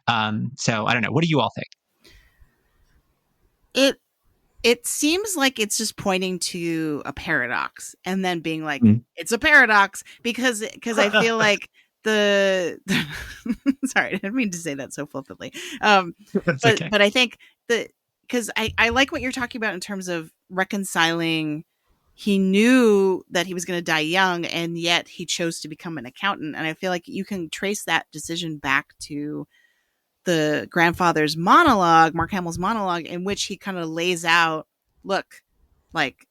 So I don't know. What do you all think? It seems like it's just pointing to a paradox and then being like, Mm. it's a paradox because I feel like the sorry, I didn't mean to say that so flippantly. That's But okay. I think that because I like what you're talking about in terms of reconciling. He knew that he was going to die young, and yet he chose to become an accountant. And I feel like you can trace that decision back to the grandfather's monologue, Mark Hamill's monologue, in which he kind of lays out, look, like,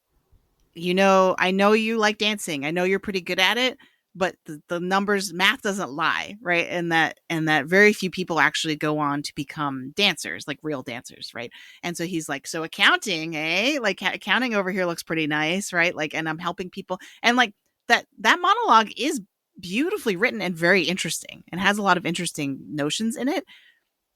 you know, I know you like dancing. I know you're pretty good at it, but the numbers, math doesn't lie, right? And that very few people actually go on to become dancers, like real dancers, right? And so he's like, so accounting, eh? Like accounting over here looks pretty nice, right? Like, and I'm helping people, and like that monologue is beautifully written and very interesting, and has a lot of interesting notions in it.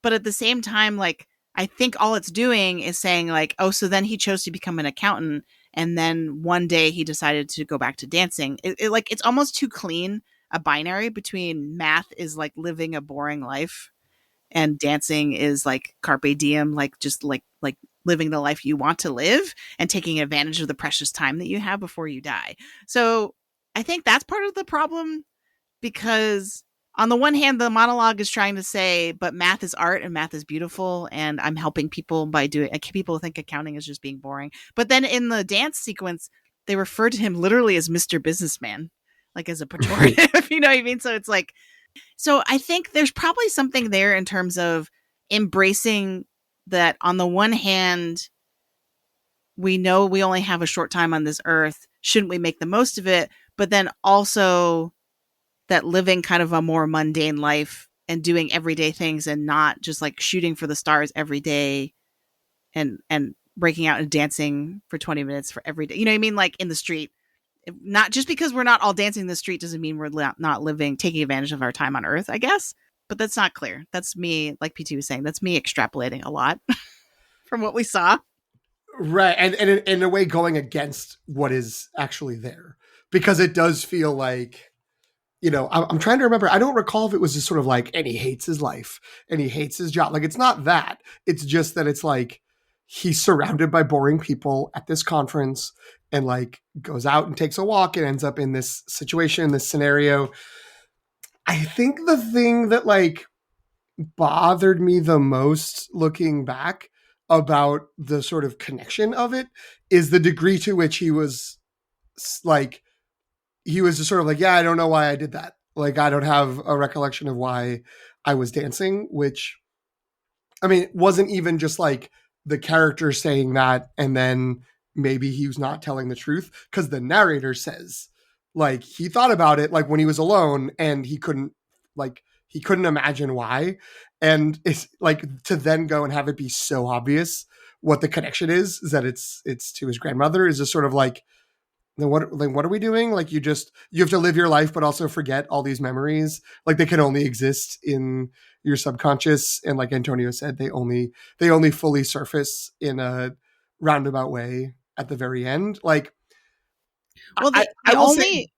But at the same time, like, I think all it's doing is saying like, oh, so then he chose to become an accountant, and then one day he decided to go back to dancing. Like, it's almost too clean a binary between math is like living a boring life and dancing is like carpe diem, like just like living the life you want to live and taking advantage of the precious time that you have before you die. So I think that's part of the problem, because on the one hand, the monologue is trying to say, but math is art and math is beautiful, and I'm helping people by doing. People think accounting is just being boring, but then in the dance sequence, they refer to him literally as Mr. Businessman, like as a pejorative. You know what I mean? So it's like, so I think there's probably something there in terms of embracing that. On the one hand, we know we only have a short time on this earth. shouldn't we make the most of it? But then also that living kind of a more mundane life and doing everyday things and not just like shooting for the stars every day and breaking out and dancing for 20 minutes for every day. You know what I mean? Like in the street. Not just because we're not all dancing in the street doesn't mean we're not living, taking advantage of our time on Earth, I guess. But that's not clear. That's me, like PT was saying, that's me extrapolating a lot from what we saw. Right. And in a way going against what is actually there. Because it does feel like, you know, I'm trying to remember. I don't recall if it was just sort of like, and he hates his life and he hates his job. Like, it's not that. It's just that it's like he's surrounded by boring people at this conference and like goes out and takes a walk and ends up in this situation, this scenario. I think the thing that like bothered me the most looking back about the sort of connection of it is the degree to which he was like, he was just sort of like, yeah, I don't know why I did that. Like, I don't have a recollection of why I was dancing, which, I mean, it wasn't even just like the character saying that and then maybe he was not telling the truth, because the narrator says like he thought about it like when he was alone and he couldn't imagine why. And it's like to then go and have it be so obvious what the connection is that it's to his grandmother is just sort of like, then what are we doing? Like you have to live your life, but also forget all these memories. Like they can only exist in your subconscious. And like Antonio said, they only fully surface in a roundabout way at the very end. Like, well, I will say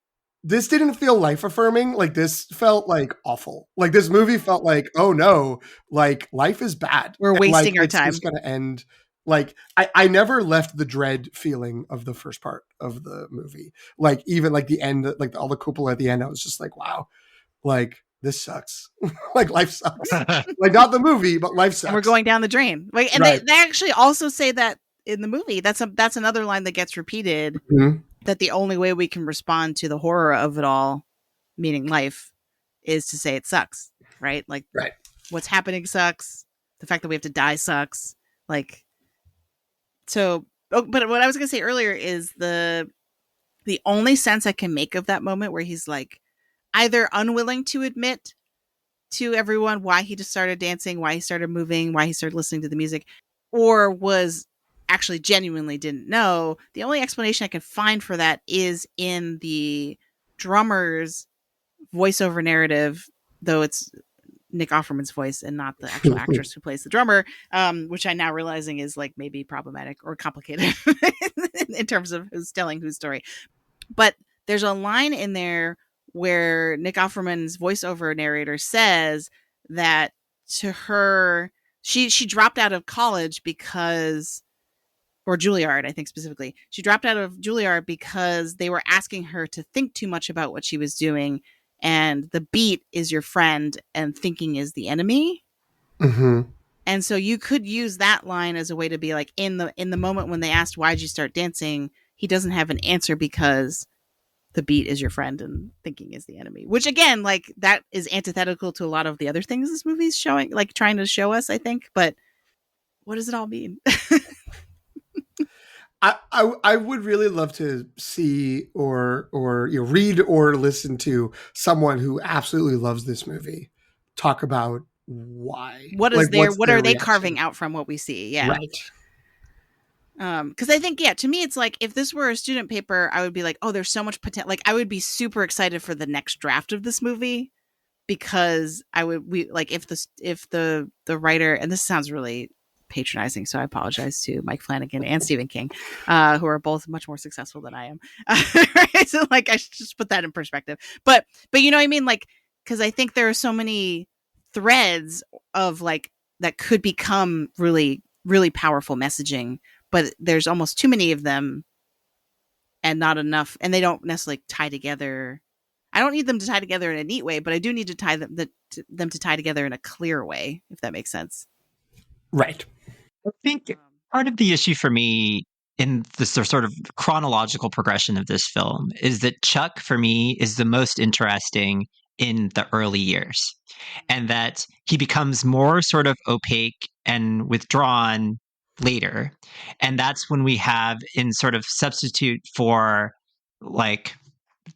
this didn't feel life affirming. Like this felt like awful. Like this movie felt like, oh no, like life is bad. We're wasting our time. It's going to end. Like I never left the dread feeling of the first part of the movie. Like even like the end, like all the cupola at the end, I was just like, wow, like this sucks. Like life sucks. Like not the movie, but life sucks. And we're going down the drain. Like, and right. they actually also say that in the movie. That's another line that gets repeated. Mm-hmm. That the only way we can respond to the horror of it all, meaning life, is to say it sucks. Right? Like right. What's happening sucks. The fact that we have to die sucks. Like. So, but what I was going to say earlier is the only sense I can make of that moment where he's like either unwilling to admit to everyone why he just started dancing, why he started moving, why he started listening to the music, or was actually genuinely didn't know. The only explanation I can find for that is in the drummer's voiceover narrative, though it's Nick Offerman's voice and not the actual actress who plays the drummer, which I now realizing is like maybe problematic or complicated in terms of who's telling whose story. But there's a line in there where Nick Offerman's voiceover narrator says that to her, she dropped out of college because, or Juilliard, I think specifically, she dropped out of Juilliard because they were asking her to think too much about what she was doing. And the beat is your friend and thinking is the enemy. Mm-hmm. And so you could use that line as a way to be like, in the moment when they asked, why'd you start dancing? He doesn't have an answer because the beat is your friend and thinking is the enemy, which again, like that is antithetical to a lot of the other things this movie's showing, like trying to show us, I think. But what does it all mean? I would really love to see or read or listen to someone who absolutely loves this movie talk about why. What is like, what are they reaction? Carving out from what we see? Yeah. Right. Because I think, yeah, to me, it's like if this were a student paper, I would be like, oh, there's so much potential. Like I would be super excited for the next draft of this movie because if the writer, and this sounds really patronizing, so I apologize to Mike Flanagan and Stephen King, who are both much more successful than I am. Right? So like I should just put that in perspective. But you know what I mean? Like, because I think there are so many threads of like that could become really, really powerful messaging, but there's almost too many of them and not enough, and they don't necessarily tie together. I don't need them to tie together in a neat way, but I do need to tie them to tie together in a clear way, if that makes sense. Right. I think part of the issue for me in this sort of chronological progression of this film is that Chuck, for me, is the most interesting in the early years, and that he becomes more sort of opaque and withdrawn later. And that's when we have in sort of substitute for like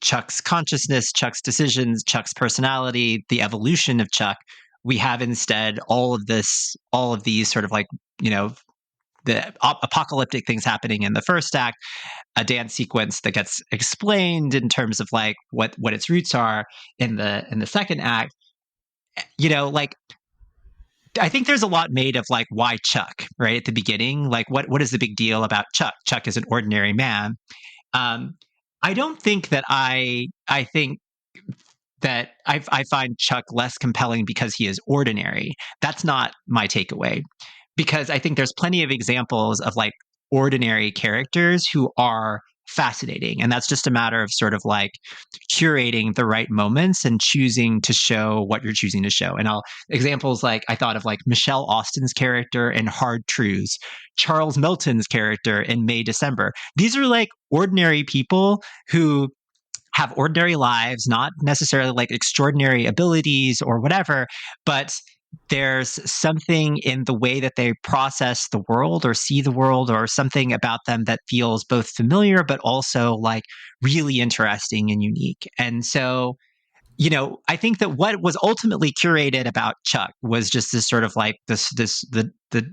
Chuck's consciousness, Chuck's decisions, Chuck's personality, the evolution of Chuck. We have instead all of these sort of like, you know, the apocalyptic things happening in the first act, a dance sequence that gets explained in terms of like what its roots are in the second act. You know, like I think there's a lot made of like why Chuck, right? At the beginning, like what is the big deal about Chuck? Chuck is an ordinary man. Um, I don't think that I think that I find Chuck less compelling because he is ordinary. That's not my takeaway. Because I think there's plenty of examples of like ordinary characters who are fascinating. And that's just a matter of sort of like curating the right moments and choosing to show what you're choosing to show. And I'll examples like I thought of like Michelle Austin's character in Hard Truths, Charles Melton's character in May December. These are like ordinary people who have ordinary lives, not necessarily like extraordinary abilities or whatever, but there's something in the way that they process the world or see the world or something about them that feels both familiar but also like really interesting and unique. And so, you know, I think that what was ultimately curated about Chuck was just this sort of like the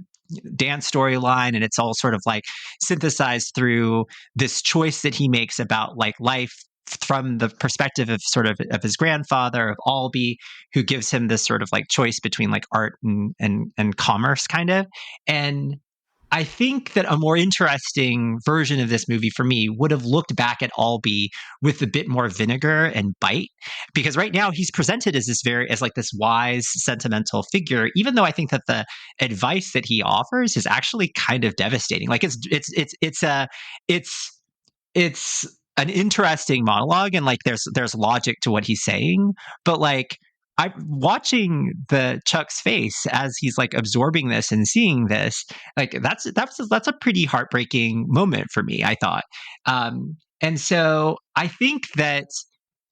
dance storyline, and it's all sort of like synthesized through this choice that he makes about like life from the perspective of sort of his grandfather of Albee, who gives him this sort of like choice between like art and commerce kind of. And I think that a more interesting version of this movie for me would have looked back at Albee with a bit more vinegar and bite, because right now he's presented as as like this wise, sentimental figure. Even though I think that the advice that he offers is actually kind of devastating. Like it's it's an interesting monologue, and like there's logic to what he's saying, but like I'm watching the Chuck's face as he's like absorbing this and seeing this. Like that's a pretty heartbreaking moment for me, I thought. And so I think that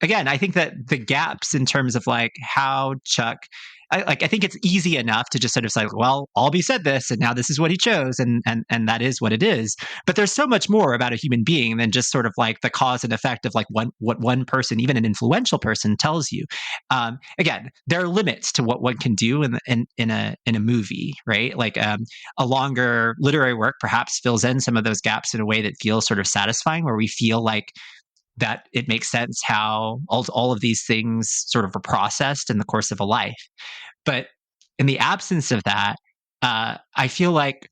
again, I think that the gaps in terms of like how Chuck, I think it's easy enough to just sort of say, well, Albee said this, and now this is what he chose, and that is what it is. But there's so much more about a human being than just sort of like the cause and effect of like what one person, even an influential person, tells you. Again, there are limits to what one can do in a movie, right? Like a longer literary work perhaps fills in some of those gaps in a way that feels sort of satisfying, where we feel like that it makes sense how all of these things sort of are processed in the course of a life. But in the absence of that, I feel like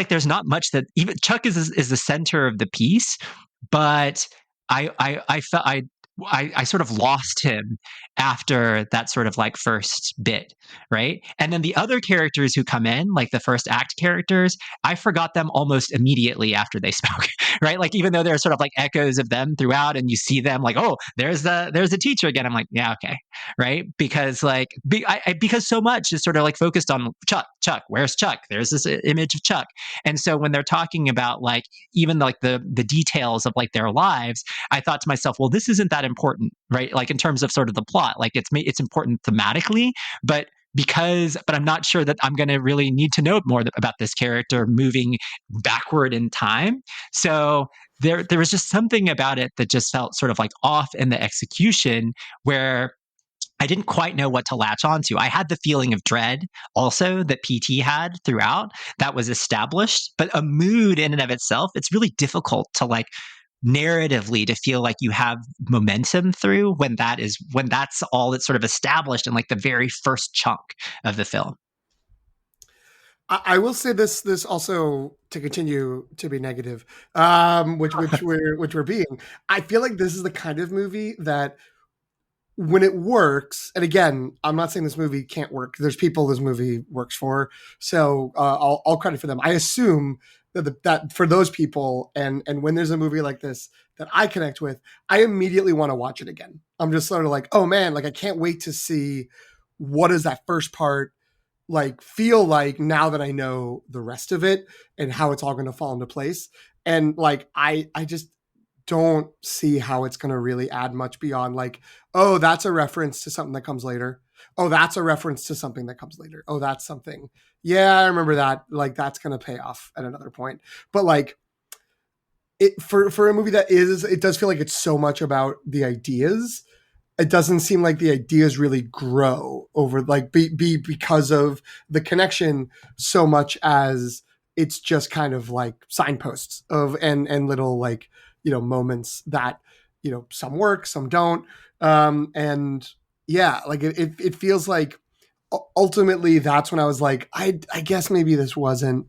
there's not much that even Chuck is the center of the piece, but I felt I sort of lost him after that sort of like first bit, right? And then the other characters who come in, like the first act characters, I forgot them almost immediately after they spoke, right? Like even though there are sort of like echoes of them throughout, and you see them like, oh, there's the teacher again. I'm like, yeah, okay, right? Because like because so much is sort of like focused on Chuck. Where's Chuck? There's this image of Chuck, and so when they're talking about like even like the details of like their lives, I thought to myself, well, this isn't that important, right? Like in terms of sort of the plot, like it's important thematically, but but I'm not sure that I'm going to really need to know more about this character moving backward in time. So there was just something about it that just felt sort of like off in the execution, where I didn't quite know what to latch onto. I had the feeling of dread also that PT had throughout that was established, but a mood in and of itself, it's really difficult to like narratively to feel like you have momentum through when that's all that's sort of established in like the very first chunk of the film. I will say this also to continue to be negative, which we're being. I feel like this is the kind of movie that when it works, and again, I'm not saying this movie can't work. There's people this movie works for, so I'll credit for them. I assume that for those people, and when there's a movie like this that I connect with, I immediately want to watch it again. I'm just sort of like, oh man, like I can't wait to see what is that first part like feel like now that I know the rest of it and how it's all going to fall into place. And like I just don't see how it's going to really add much beyond like, oh, that's a reference to something that comes later. Oh, that's a reference to something that comes later. Oh, that's something. Yeah, I remember that. Like that's going to pay off at another point. But like for a movie that is, it does feel like it's so much about the ideas. It doesn't seem like the ideas really grow over like be because of the connection so much as it's just kind of like signposts of and little like, you know, moments that, you know, some work, some don't. And yeah, like it feels like ultimately that's when I was like, I guess maybe this wasn't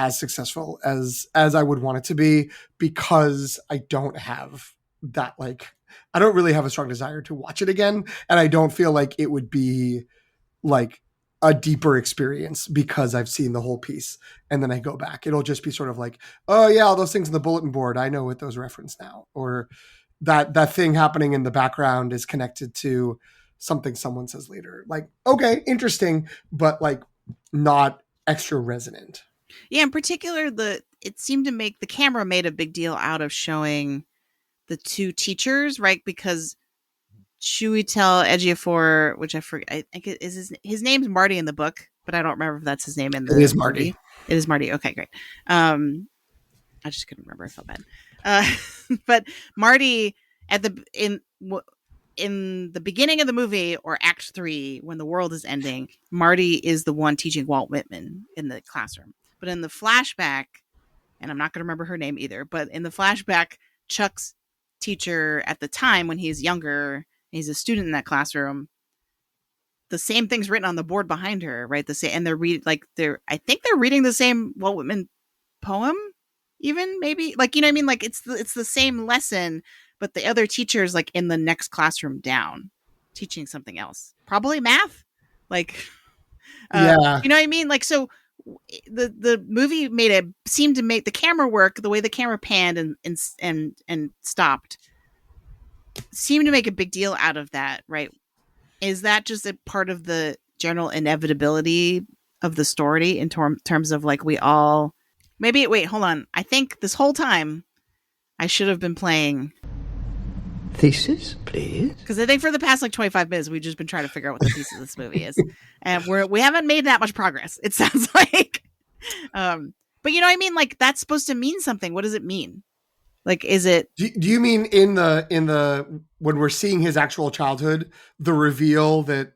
as successful as I would want it to be, because I don't have that, like, I don't really have a strong desire to watch it again, and I don't feel like it would be like a deeper experience because I've seen the whole piece and then I go back. It'll just be sort of like, oh yeah, all those things in the bulletin board, I know what those reference now, or that thing happening in the background is connected to something someone says later. Like, okay, interesting, but like not extra resonant. Yeah, in particular, it seemed to make the camera made a big deal out of showing the two teachers, right? Because Chiwetel Ejiofor, which I forget, I think it is his name's Marty in the book, but I don't remember if that's his name in the It is Marty. movie. It is Marty. Okay, great. I just couldn't remember. I felt bad. But Marty in the beginning of the movie, or Act 3, when the world is ending, Marty is the one teaching Walt Whitman in the classroom. But in the flashback, and I'm not going to remember her name either, but in the flashback, Chuck's teacher at the time when he's younger, he's a student in that classroom, the same thing's written on the board behind her, right? The same, and I think they're reading the same Walt Whitman poem, even maybe, like, you know what I mean? Like it's the same lesson, but the other teacher's like in the next classroom down, teaching something else, probably math, like, Yeah. you know what I mean? Like, so the movie seemed to make the camera work, the way the camera panned and stopped, seemed to make a big deal out of that, right? Is that just a part of the general inevitability of the story in terms of like we all maybe wait, hold on. I think this whole time I should have been playing Thesis, please. because I think for the past like 25 minutes we've just been trying to figure out what the thesis of this movie is, and we haven't made that much progress. It sounds like, but you know what I mean. Like that's supposed to mean something. What does it mean? Like, is it? Do you mean in the when we're seeing his actual childhood, the reveal that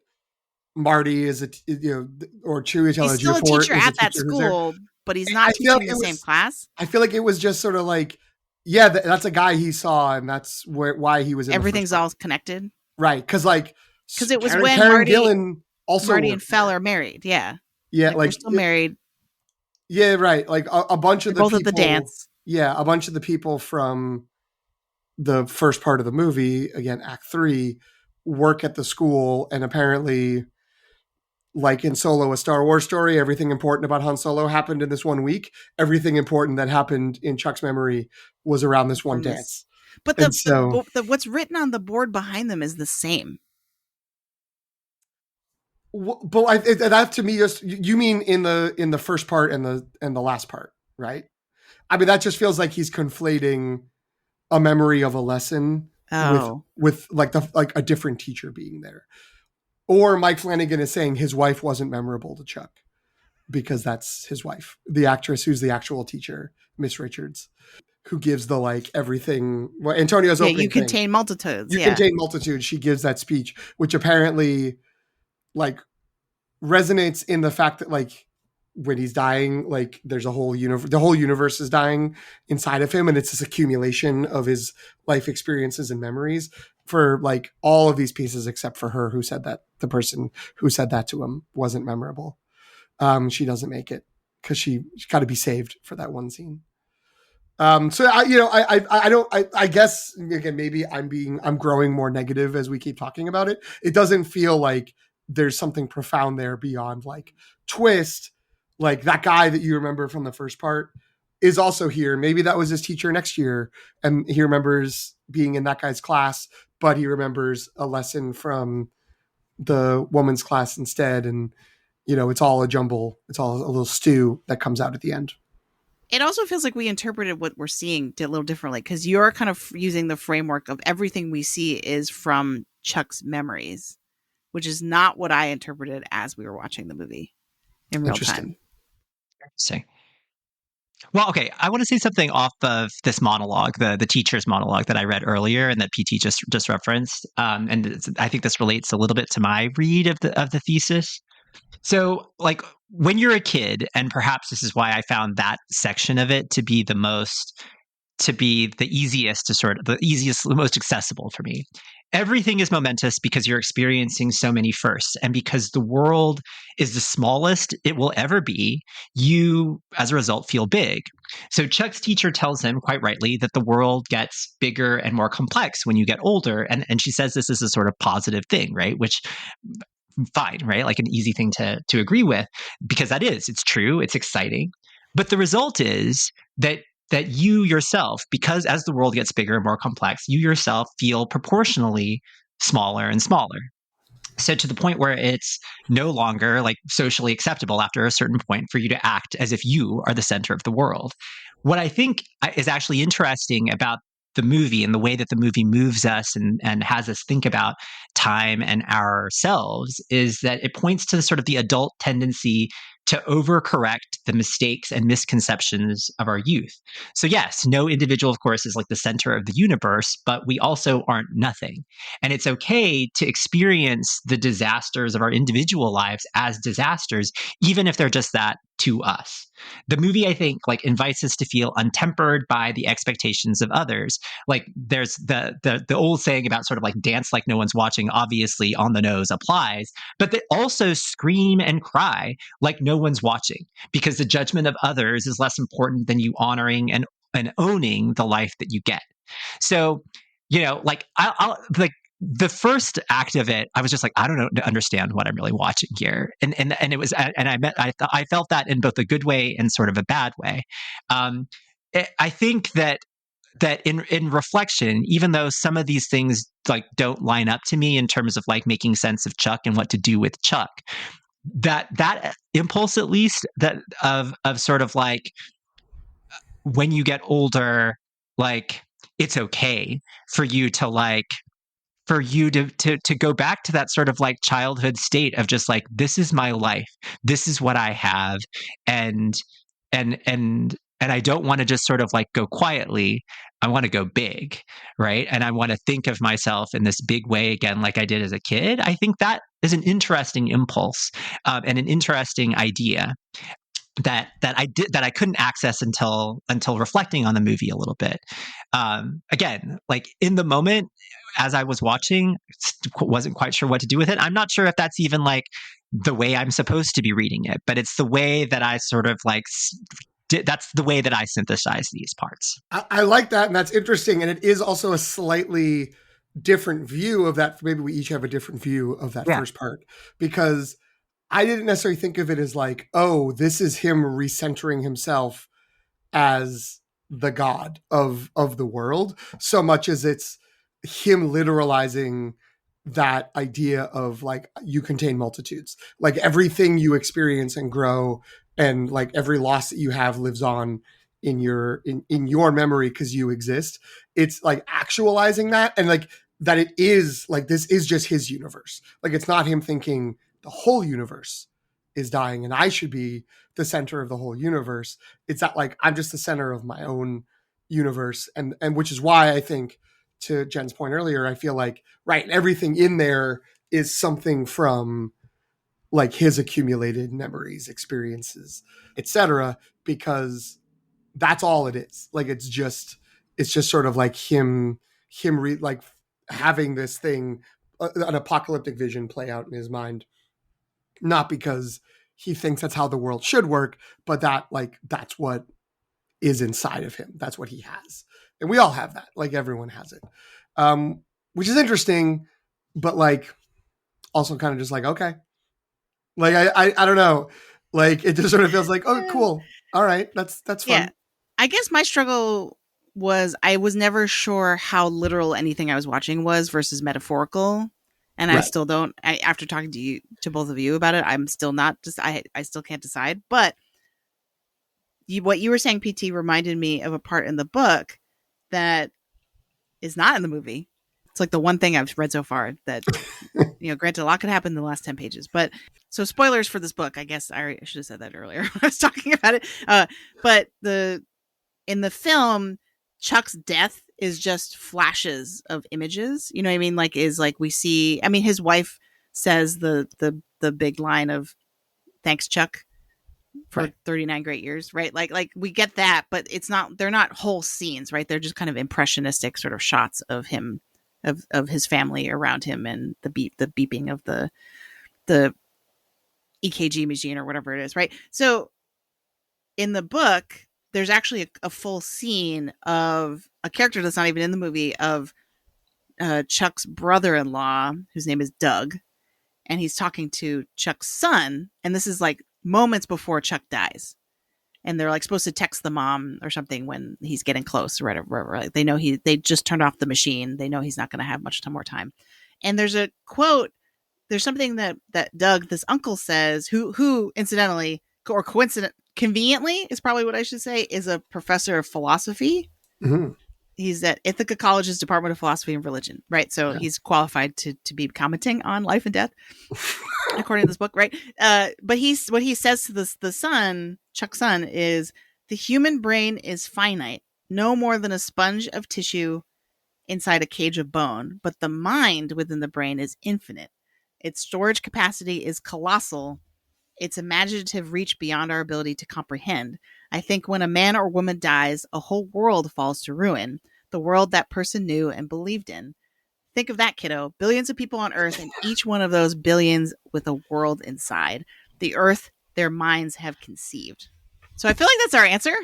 Marty is or Chiwetel He's still a Ejiofor teacher is a at that teacher who's there? school, but he's not I feel teaching like the same class. I feel like it was just sort of like, yeah, that's a guy he saw, and that's why he was in Everything's all connected, right? Because like, because it was Karen, when Karen Gillan also Marty and worked Fell there. are married. Yeah, Yeah, they're still married. Yeah, right. Like a bunch of They're the both people, at the dance. Yeah, a bunch of the people from the first part of the movie, again, Act 3, work at the school, and apparently, like in Solo, a Star Wars story, everything important about Han Solo happened in this one week. Everything important that happened in Chuck's memory was around this one dance. But And so, the what's written on the board behind them is the same. but that to me, just, you mean in the first part and the last part, right? I mean, that just feels like he's conflating a memory of a lesson Oh, with like a different teacher being there. Or Mike Flanagan is saying his wife wasn't memorable to Chuck because that's his wife, the actress who's the actual teacher, Miss Richards, who gives the like everything. Well, Antonio's yeah, opening you contain multitudes. You Yeah, contain multitudes. She gives that speech, which apparently like resonates in the fact that like when he's dying, like there's a whole universe, the whole universe is dying inside of him, and it's this accumulation of his life experiences and memories for like all of these pieces, except for her, who said that the person who said that to him wasn't memorable. She doesn't make it because she's got to be saved for that one scene. So I guess again, maybe I'm growing more negative as we keep talking about it. It doesn't feel like there's something profound there beyond like twist, like that guy that you remember from the first part is also here. Maybe that was his teacher next year, and he remembers being in that guy's class, but he remembers a lesson from the woman's class instead, and it's all a jumble. It's all a little stew that comes out at the end. it also feels like we interpreted what we're seeing a little differently because you're kind of using the framework of everything we see is from Chuck's memories, which is not what I interpreted as we were watching the movie in real time. Interesting. Well, okay, I want to say something off of this monologue, the teacher's monologue that I read earlier and that PT just referenced, I think this relates a little bit to my read of the thesis. So, like, when you're a kid, and perhaps this is why I found that section of it to be the easiest to sort of the easiest, the most accessible for me. Everything is momentous because you're experiencing so many firsts. And because the world is the smallest it will ever be, you, as a result, feel big. So Chuck's teacher tells him, quite rightly, that the world gets bigger and more complex when you get older. And she says this is a sort of positive thing, right? Which fine, right? Like an easy thing to agree with, because it's true, it's exciting. But the result is that you yourself, because as the world gets bigger and more complex, you yourself feel proportionally smaller and smaller. So to the point where it's no longer like socially acceptable after a certain point for you to act as if you are the center of the world. What I think is actually interesting about the movie and the way that the movie moves us and has us think about time and ourselves is that it points to sort of the adult tendency to overcorrect the mistakes and misconceptions of our youth. So yes, no individual, of course, is like the center of the universe, but we also aren't nothing. And it's okay to experience the disasters of our individual lives as disasters, even if they're just that to us. The movie, I think, like invites us to feel untempered by the expectations of others. Like there's the old saying about sort of like dance like no one's watching, obviously on the nose applies, but they also scream and cry like no one's watching, because the judgment of others is less important than you honoring and owning the life that you get. So, like I'll like the first act of it, I was just like, I don't know, understand what I'm really watching here, and it was, and I felt that in both a good way and sort of a bad way. I think that in reflection, even though some of these things like don't line up to me in terms of like making sense of Chuck and what to do with Chuck, that impulse, at least, that of sort of like when you get older, like it's okay for you to like for you to go back to that sort of like childhood state of just like, this is my life, this is what I have, and and I don't want to just sort of like go quietly. I want to go big, right? And I want to think of myself in this big way again, like I did as a kid. I think that is an interesting impulse, and an interesting idea that I couldn't access until reflecting on the movie a little bit. Again, like in the moment as I was watching, wasn't quite sure what to do with it. I'm not sure if that's even like the way I'm supposed to be reading it, but it's the way that I sort of like that's the way that I synthesize these parts. I like that, and that's interesting, and it is also a slightly different view of that. Maybe we each have a different view of that first part, because I didn't necessarily think of it as like, oh, this is him recentering himself as the god of the world, so much as it's him literalizing that idea of like, you contain multitudes, like everything you experience and grow, and like every loss that you have lives on in your memory because you exist. It's like actualizing that, and like that it is like, this is just his universe. Like it's not him thinking the whole universe is dying and I should be the center of the whole universe. It's that like, I'm just the center of my own universe. And which is why I think, to Jen's point earlier, I feel like, right, everything in there is something from like his accumulated memories, experiences, etc., because that's all it is. Like it's just sort of like him like having this thing, an apocalyptic vision play out in his mind, not because he thinks that's how the world should work, but that like that's what is inside of him. That's what he has. And we all have that. Like everyone has it. Which is interesting, but like also kind of just like, okay. Like I don't know. Like it just sort of feels like, oh, cool. All right. That's fun. Yeah. I guess my struggle was I was never sure how literal anything I was watching was versus metaphorical. And I still don't, after talking to both of you about it, I'm still not just, I still can't decide. But what you were saying, PT, reminded me of a part in the book that is not in the movie. It's like the one thing I've read so far that, granted, a lot could happen in the last 10 pages. But so spoilers for this book, I guess I should have said that earlier when I was talking about it. But in the film, Chuck's death is just flashes of images. You know what I mean? Like, we see, I mean, his wife says the big line of thanks, Chuck, for 39 great years, right? Like we get that, but they're not whole scenes, right? They're just kind of impressionistic sort of shots of him, of his family around him, and the beeping of the EKG machine or whatever it is, right? So in the book, there's actually a full scene of a character that's not even in the movie, of Chuck's brother-in-law, whose name is Doug, and he's talking to Chuck's son, and this is like moments before Chuck dies, and they're like supposed to text the mom or something when he's getting close or whatever. Like they know they just turned off the machine. They know he's not going to have much more time. And there's a quote. There's something that Doug, this uncle, says, who incidentally or conveniently is probably what I should say, is a professor of philosophy. Mm-hmm. He's at Ithaca College's Department of Philosophy and Religion, right? So he's qualified to be commenting on life and death, according to this book, right? But what he says to the son, Chuck's son, is the human brain is finite, no more than a sponge of tissue inside a cage of bone, but the mind within the brain is infinite. Its storage capacity is colossal. Its imaginative reach beyond our ability to comprehend. I think when a man or woman dies, a whole world falls to ruin. The world that person knew and believed in. Think of that, kiddo. Billions of people on Earth, and each one of those billions with a world inside. The Earth their minds have conceived. So I feel like that's our answer.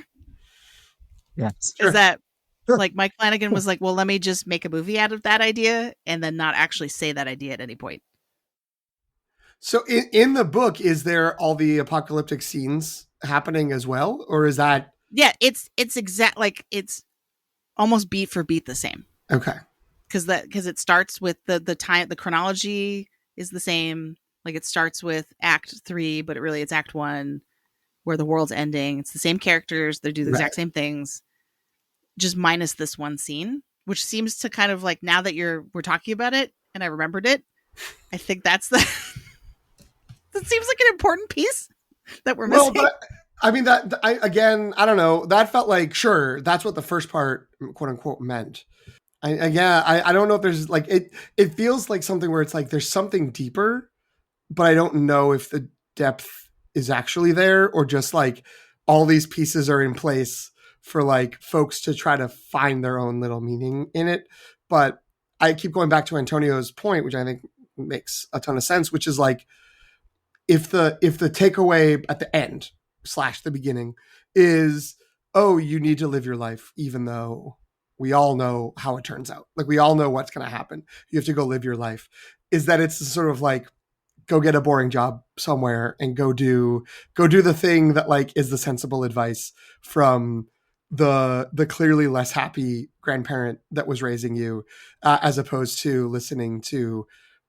Yes. Is that like Mike Flanagan was like, well, let me just make a movie out of that idea and then not actually say that idea at any point. So in the book, is there all the apocalyptic scenes happening as well? Or is that? Yeah, it's exact, like it's almost beat for beat the same. Okay. Because it starts with the time, the chronology is the same. Like it starts with Act 3, but it's Act 1 where the world's ending. It's the same characters. They do the exact same things, just minus this one scene, which seems to kind of like, now that we're talking about it and I remembered it, I think that's that seems like an important piece that we're missing. Well, but I mean, I don't know. That felt like, sure, that's what the first part, quote unquote, meant. I don't know if there's like, it feels like something where it's like, there's something deeper, but I don't know if the depth is actually there, or just like all these pieces are in place for like folks to try to find their own little meaning in it. But I keep going back to Antonio's point, which I think makes a ton of sense, which is like, if the takeaway at the end / the beginning is, oh, you need to live your life, even though we all know how it turns out. Like we all know what's going to happen. You have to go live your life. Is that it's sort of like, go get a boring job somewhere and go do the thing that like is the sensible advice from the clearly less happy grandparent that was raising you, as opposed to listening to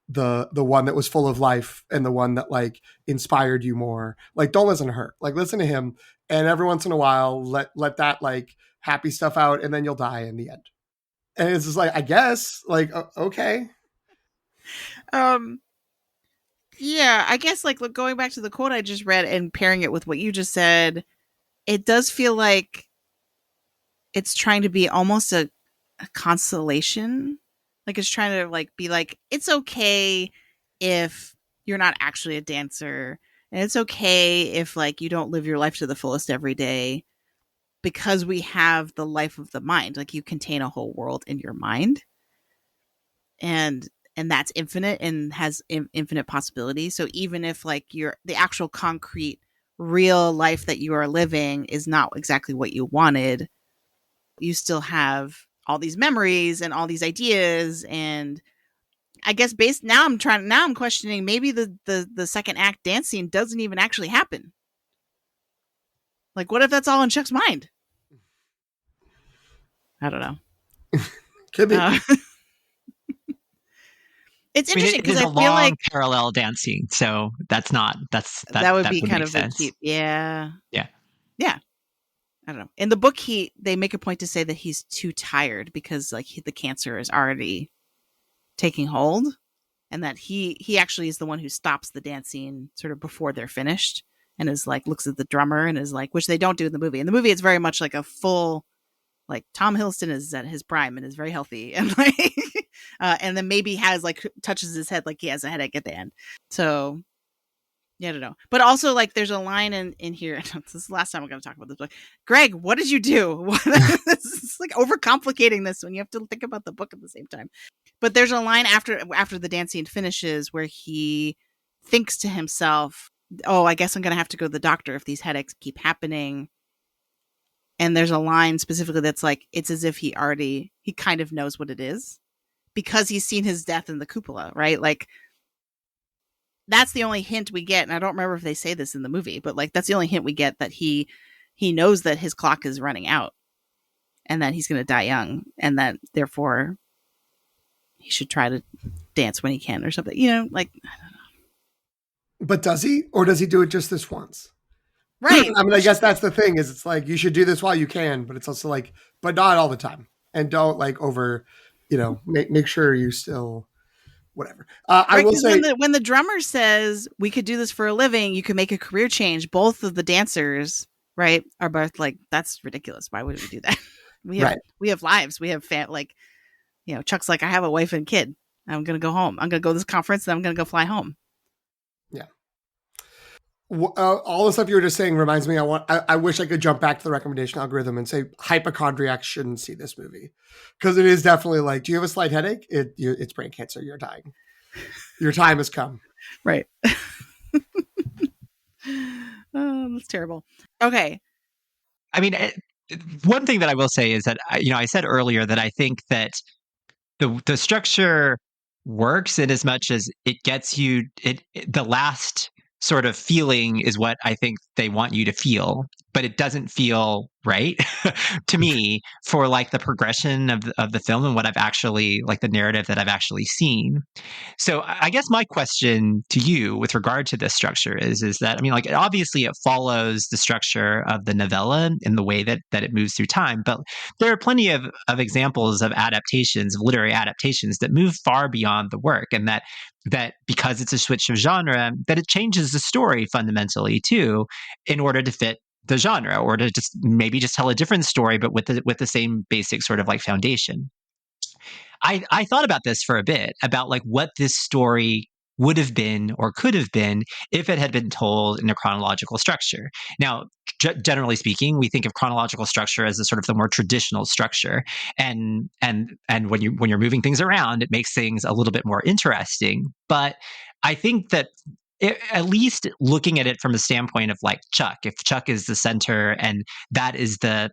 the one that was full of life and the one that like inspired you more. Like, don't listen to her, like listen to him. And every once in a while, let that like happy stuff out, and then you'll die in the end. And it's just like, I guess, like, okay. Yeah, I guess like going back to the quote I just read and pairing it with what you just said, it does feel like it's trying to be almost a consolation. Like it's trying to like be like, it's okay if you're not actually a dancer, and it's okay if like you don't live your life to the fullest every day, because we have the life of the mind. Like you contain a whole world in your mind, and that's infinite and has infinite possibility. So even if like the actual concrete real life that you are living is not exactly what you wanted, you still have all these memories and all these ideas. And I guess now I'm questioning, maybe the second act dance scene doesn't even actually happen. Like, what if that's all in Chuck's mind? I don't know. Could be. It's interesting because I feel like parallel dancing, so that would be kind of a keep. Yeah. I don't know. In the book, they make a point to say that he's too tired because like the cancer is already taking hold, and that he actually is the one who stops the dance scene sort of before they're finished, and is like looks at the drummer and is like, which they don't do in the movie. In the movie, it's very much like a full, like Tom Hiddleston is at his prime and is very healthy, and like and then maybe has like touches his head like he has a headache at the end. So yeah, I don't know. But also, like, there's a line in here. This is the last time I'm going to talk about this. But Greg, what did you do? It's like overcomplicating this when you have to think about the book at the same time. But there's a line after the dance scene finishes where he thinks to himself, "Oh, I guess I'm going to have to go to the doctor if these headaches keep happening." And there's a line specifically that's like, it's as if he kind of knows what it is because he's seen his death in the cupola, right? Like, that's the only hint we get. And I don't remember if they say this in the movie, but like, that's the only hint we get, that he knows that his clock is running out and that he's going to die young, and that therefore he should try to dance when he can or something, like, I don't know. But does he, or does he do it just this once? Right. I mean, I guess that's the thing, is it's like, you should do this while you can, but it's also like, but not all the time. And don't like over, make sure you still, whatever. I will say, when the drummer says we could do this for a living, you can make a career change, both of the dancers, right, are both like, that's ridiculous. Why would we do that? We have lives. We have Chuck's like, I have a wife and kid. I'm going to go home. I'm going to go to this conference and I'm going to go fly home. Yeah. All the stuff you were just saying reminds me, I wish I could jump back to the recommendation algorithm and say hypochondriacs shouldn't see this movie, because it is definitely like, do you have a slight headache? It's brain cancer. You're dying. Your time has come. Right. Oh, that's terrible. Okay. I mean, one thing that I will say is that, I said earlier that I think that the structure works in as much as it gets you, the last sort of feeling is what I think they want you to feel, but it doesn't feel right to me for like the progression of the film and what I've actually, like the narrative that I've actually seen. So I guess my question to you with regard to this structure is that, I mean, like, obviously it follows the structure of the novella in the way that it moves through time, but there are plenty of examples of adaptations, of literary adaptations, that move far beyond the work, and that because it's a switch of genre, that it changes the story fundamentally too, in order to fit the genre, or to just maybe just tell a different story, but with the same basic sort of like foundation. I thought about this for a bit, about like what this story would have been or could have been if it had been told in a chronological structure. Now, generally speaking, we think of chronological structure as a sort of the more traditional structure, and when you're moving things around, it makes things a little bit more interesting. But I think that at least looking at it from the standpoint of like Chuck, if Chuck is the center and that is the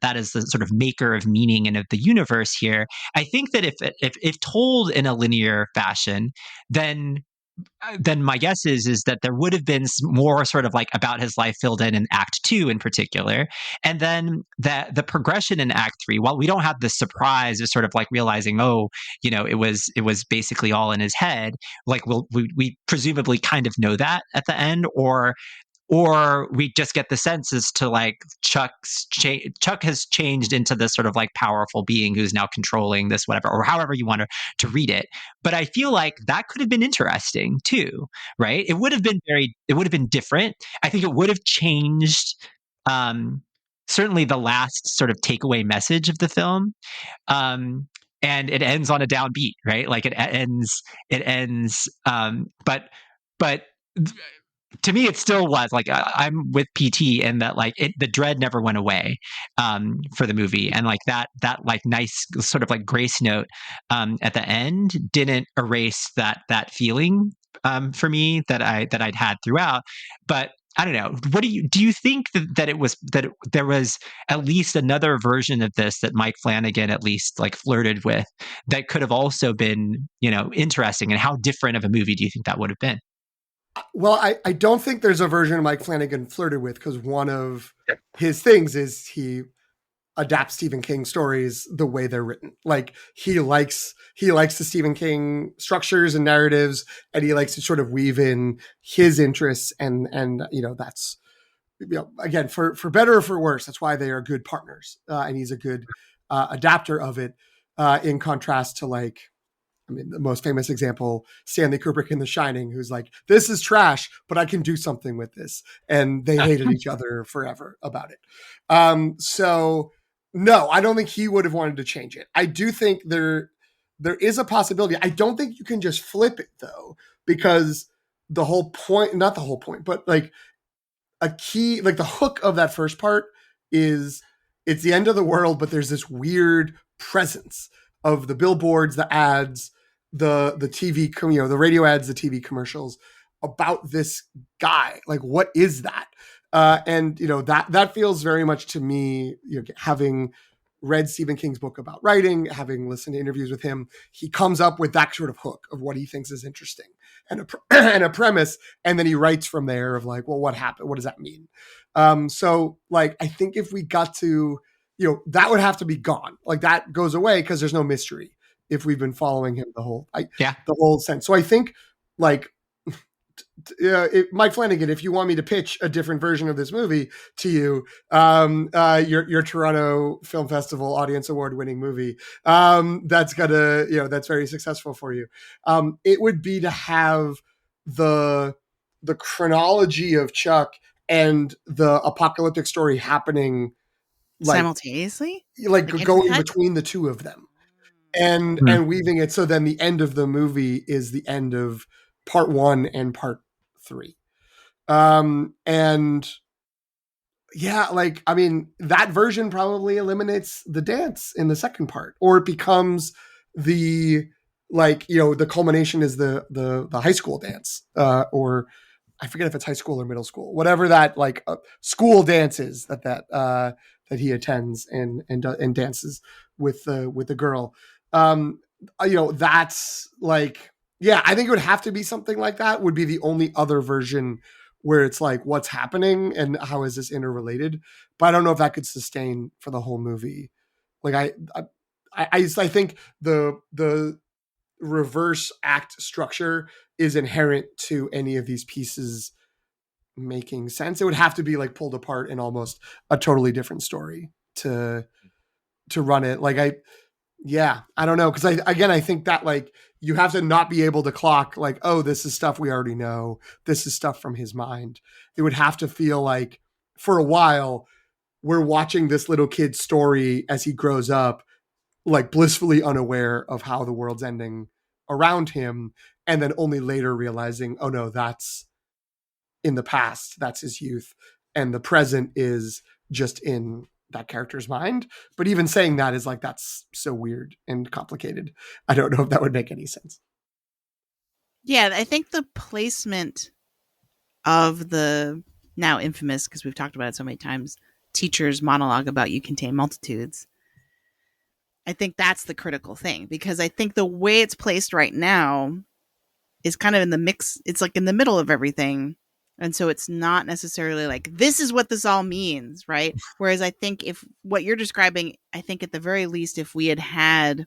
sort of maker of meaning and of the universe here, I think that if told in a linear fashion, then my guess is that there would have been more sort of like about his life filled in Act 2 in particular, and then that the progression in Act 3, while we don't have the surprise of sort of like realizing, oh, it was basically all in his head, like we presumably kind of know that at the end, or we just get the sense as to like Chuck has changed into this sort of like powerful being who's now controlling this, whatever, or however you want to read it. But I feel like that could have been interesting too, right? It would have been different. I think it would have changed, certainly the last sort of takeaway message of the film. And it ends on a downbeat, right? Like it ends, but to me, it still was like, I'm with PT in that, like, the dread never went away for the movie, and like that like nice sort of like grace note at the end didn't erase that feeling for me that I'd had throughout. But I don't know. What do you think that there was at least another version of this that Mike Flanagan at least like flirted with that could have also been interesting, and how different of a movie do you think that would have been? Well, I don't think there's a version Mike Flanagan flirted with, because one of his things is he adapts Stephen King stories the way they're written. Like he likes the Stephen King structures and narratives, and he likes to sort of weave in his interests, and that's, again, for better or for worse, that's why they are good partners. And he's a good adapter of it, in contrast to like I mean, the most famous example, Stanley Kubrick in The Shining, who's like, this is trash, but I can do something with this. And they hated each other forever about it. So no, I don't think he would have wanted to change it. I do think there is a possibility. I don't think you can just flip it though, because the whole point, not the whole point, but like a key, like the hook of that first part is it's the end of the world, but there's this weird presence of the billboards, the ads, the TV, the radio ads, the TV commercials about this guy. Like, what is that? And that feels very much to me, having read Stephen King's book about writing, having listened to interviews with him, he comes up with that sort of hook of what he thinks is interesting and a premise. And then he writes from there of like, well, what happened? What does that mean? So like, I think if we got to, that would have to be gone. Like that goes away because there's no mystery if we've been following him the whole sense. So I think like, Mike Flanagan, if you want me to pitch a different version of this movie to you, your Toronto Film Festival Audience Award winning movie, that's that's very successful for you. It would be to have the chronology of Chuck and the apocalyptic story happening simultaneously, like going between the two of them, and weaving it. So then the end of the movie is the end of part 1 and part 3. And yeah, like, I mean, that version probably eliminates the dance in the second part, or it becomes the culmination is the high school dance, or I forget if it's high school or middle school, whatever that school dance is that he attends and dances with the girl. That's like, yeah, I think it would have to be something like that would be the only other version where it's like, what's happening and how is this interrelated? But I don't know if that could sustain for the whole movie. Like I think the reverse act structure is inherent to any of these pieces making sense. It would have to be like pulled apart in almost a totally different story to run it. Like I don't know. Cause I think that like, you have to not be able to clock like, oh, this is stuff we already know. This is stuff from his mind. It would have to feel like for a while we're watching this little kid's story as he grows up, like blissfully unaware of how the world's ending around him. And then only later realizing, oh no, that's in the past. That's his youth. And the present is just in that character's mind. But even saying that is like, that's so weird and complicated. I don't know if that would make any sense. Yeah, I think the placement of the now infamous, because we've talked about it so many times, teacher's monologue about you contain multitudes. I think that's the critical thing, because I think the way it's placed right now is kind of in the mix. It's like in the middle of everything. And so it's not necessarily like, this is what this all means, right? Whereas I think if what you're describing, I think at the very least, if we had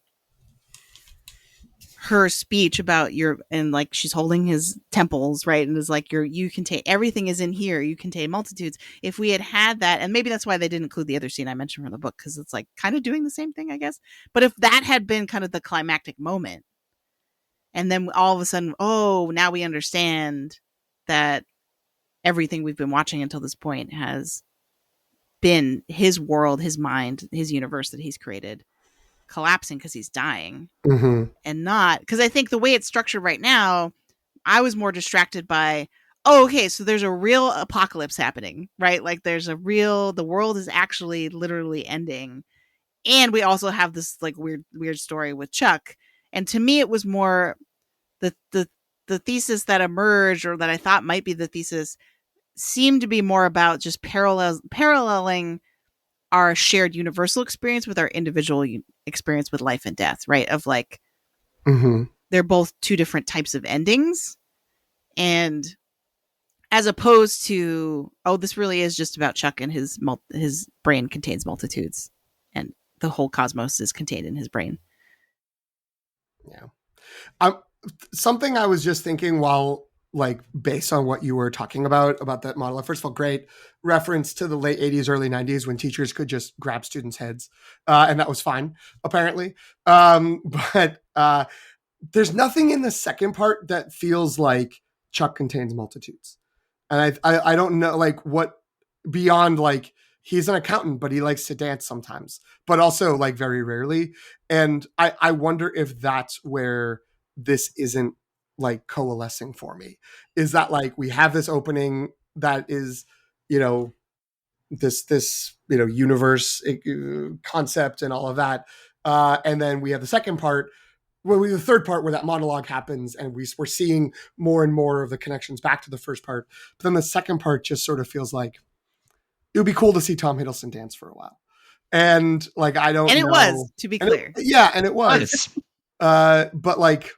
her speech about and like she's holding his temples, right? And is like, you contain, everything is in here, you contain multitudes. If we had that, and maybe that's why they didn't include the other scene I mentioned from the book, because it's like kind of doing the same thing, I guess. But if that had been kind of the climactic moment, and then all of a sudden, oh, now we understand that everything we've been watching until this point has been his world, his mind, his universe that he's created collapsing because he's dying. Mm-hmm. And not because I think the way it's structured right now, I was more distracted by, oh, okay, so there's a real apocalypse happening, right? Like the world is actually literally ending. And we also have this like weird story with Chuck. And to me, it was more the thesis that emerged, or that I thought might be the thesis, seemed to be more about just paralleling our shared universal experience with our individual experience with life and death, right? Of like, they're both two different types of endings. And as opposed to, oh, this really is just about Chuck and his brain contains multitudes and the whole cosmos is contained in his brain. Yeah. Something I was just thinking while, like, based on what you were talking about that model. First of all, great reference to the late 80s, early 90s when teachers could just grab students' heads. And that was fine, apparently. But there's nothing in the second part that feels like Chuck contains multitudes. And I don't know, like, what beyond, like, he's an accountant, but he likes to dance sometimes, but also like very rarely. And I wonder if that's where this isn't like coalescing for me, is that like we have this opening that is, you know, this you know, universe concept and all of that, and then we have the second part, the third part where that monologue happens, and we're seeing more and more of the connections back to the first part. But then the second part just sort of feels like it would be cool to see Tom Hiddleston dance for a while. And like, I don't And it know. was, to be And clear. and it was. It's But like,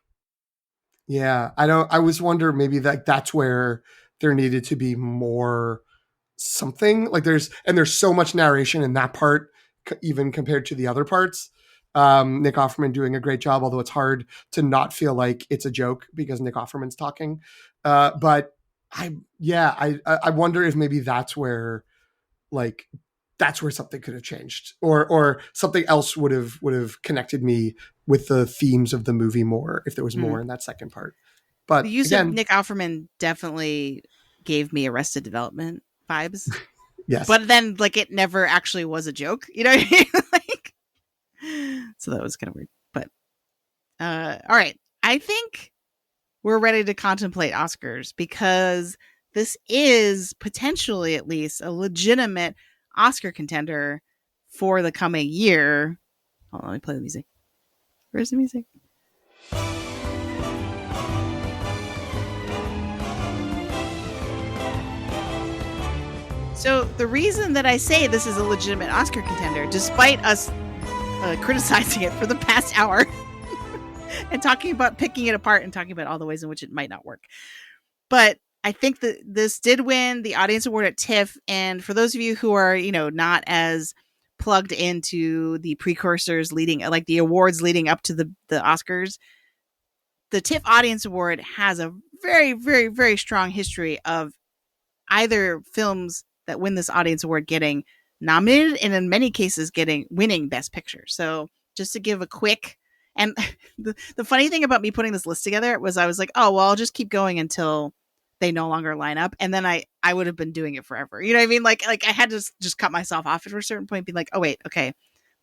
yeah, I was wonder maybe that's where there needed to be more something. Like there's so much narration in that part, even compared to the other parts. Nick Offerman doing a great job, although it's hard to not feel like it's a joke because Nick Offerman's talking. But I wonder if maybe that's where, like, that's where something could have changed, or something else would have connected me with the themes of the movie more if there was more in that second part. But The use again, of Nick Offerman definitely gave me Arrested Development vibes. yes, But then, like, it never actually was a joke. You know what I mean? Like, so that was kind of weird. But all right. I think we're ready to contemplate Oscars, because this is potentially, at least, a legitimate Oscar contender for the coming year. Hold on, let me play the music. Where's the music? So the reason that I say this is a legitimate Oscar contender, despite us criticizing it for the past hour and talking about picking it apart and talking about all the ways in which it might not work, but I think that this did win the Audience Award at TIFF. And for those of you who are, you know, not as plugged into the precursors leading, like the awards leading up to the Oscars, the TIFF Audience Award has a very, very, very strong history of either films that win this audience award getting nominated, and in many cases winning Best Picture. So just to give a quick, and the funny thing about me putting this list together was I was like, oh, well, I'll just keep going until they no longer line up. And then I would have been doing it forever. You know what I mean? Like I had to just cut myself off at a certain point, be like, oh wait, okay.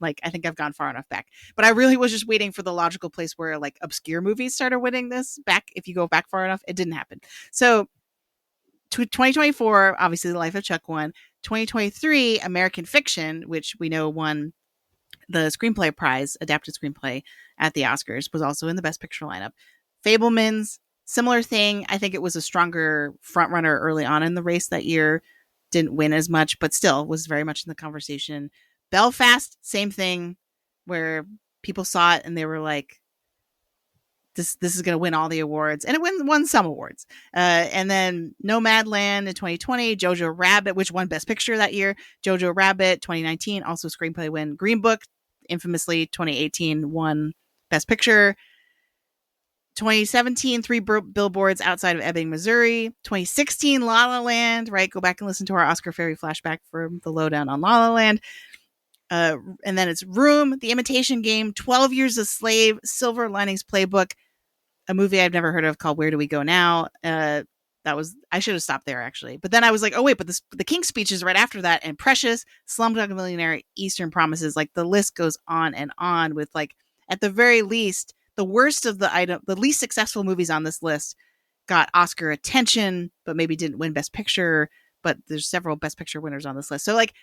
Like, I think I've gone far enough back, but I really was just waiting for the logical place where like obscure movies started winning this back. If you go back far enough, it didn't happen. So 2024, obviously, The Life of Chuck won. 2023, American Fiction, which we know won the screenplay prize, adapted screenplay at the Oscars, was also in the Best Picture lineup. Fabelmans, similar thing. I think it was a stronger frontrunner early on in the race that year. Didn't win as much, but still was very much in the conversation. Belfast, same thing, where people saw it and they were like, this is going to win all the awards, and it won some awards. And then Nomadland in 2020, Jojo Rabbit, which won Best Picture that year. Jojo Rabbit 2019, also screenplay win. Green Book, infamously 2018, won Best Picture. 2017, Three Billboards Outside of Ebbing, Missouri. 2016, La La Land, right? Go back and listen to our Oscar Fairy flashback for the lowdown on La La Land. And then it's Room, The Imitation Game, 12 Years a Slave, Silver Linings Playbook, a movie I've never heard of called Where Do We Go Now? I should have stopped there actually. But then I was like, oh wait, but the King's Speech is right after that, and Precious, Slumdog Millionaire, Eastern Promises. Like the list goes on and on with, like, at the very least, the worst of the least successful movies on this list got Oscar attention, but maybe didn't win Best Picture. But there's several Best Picture winners on this list. So like,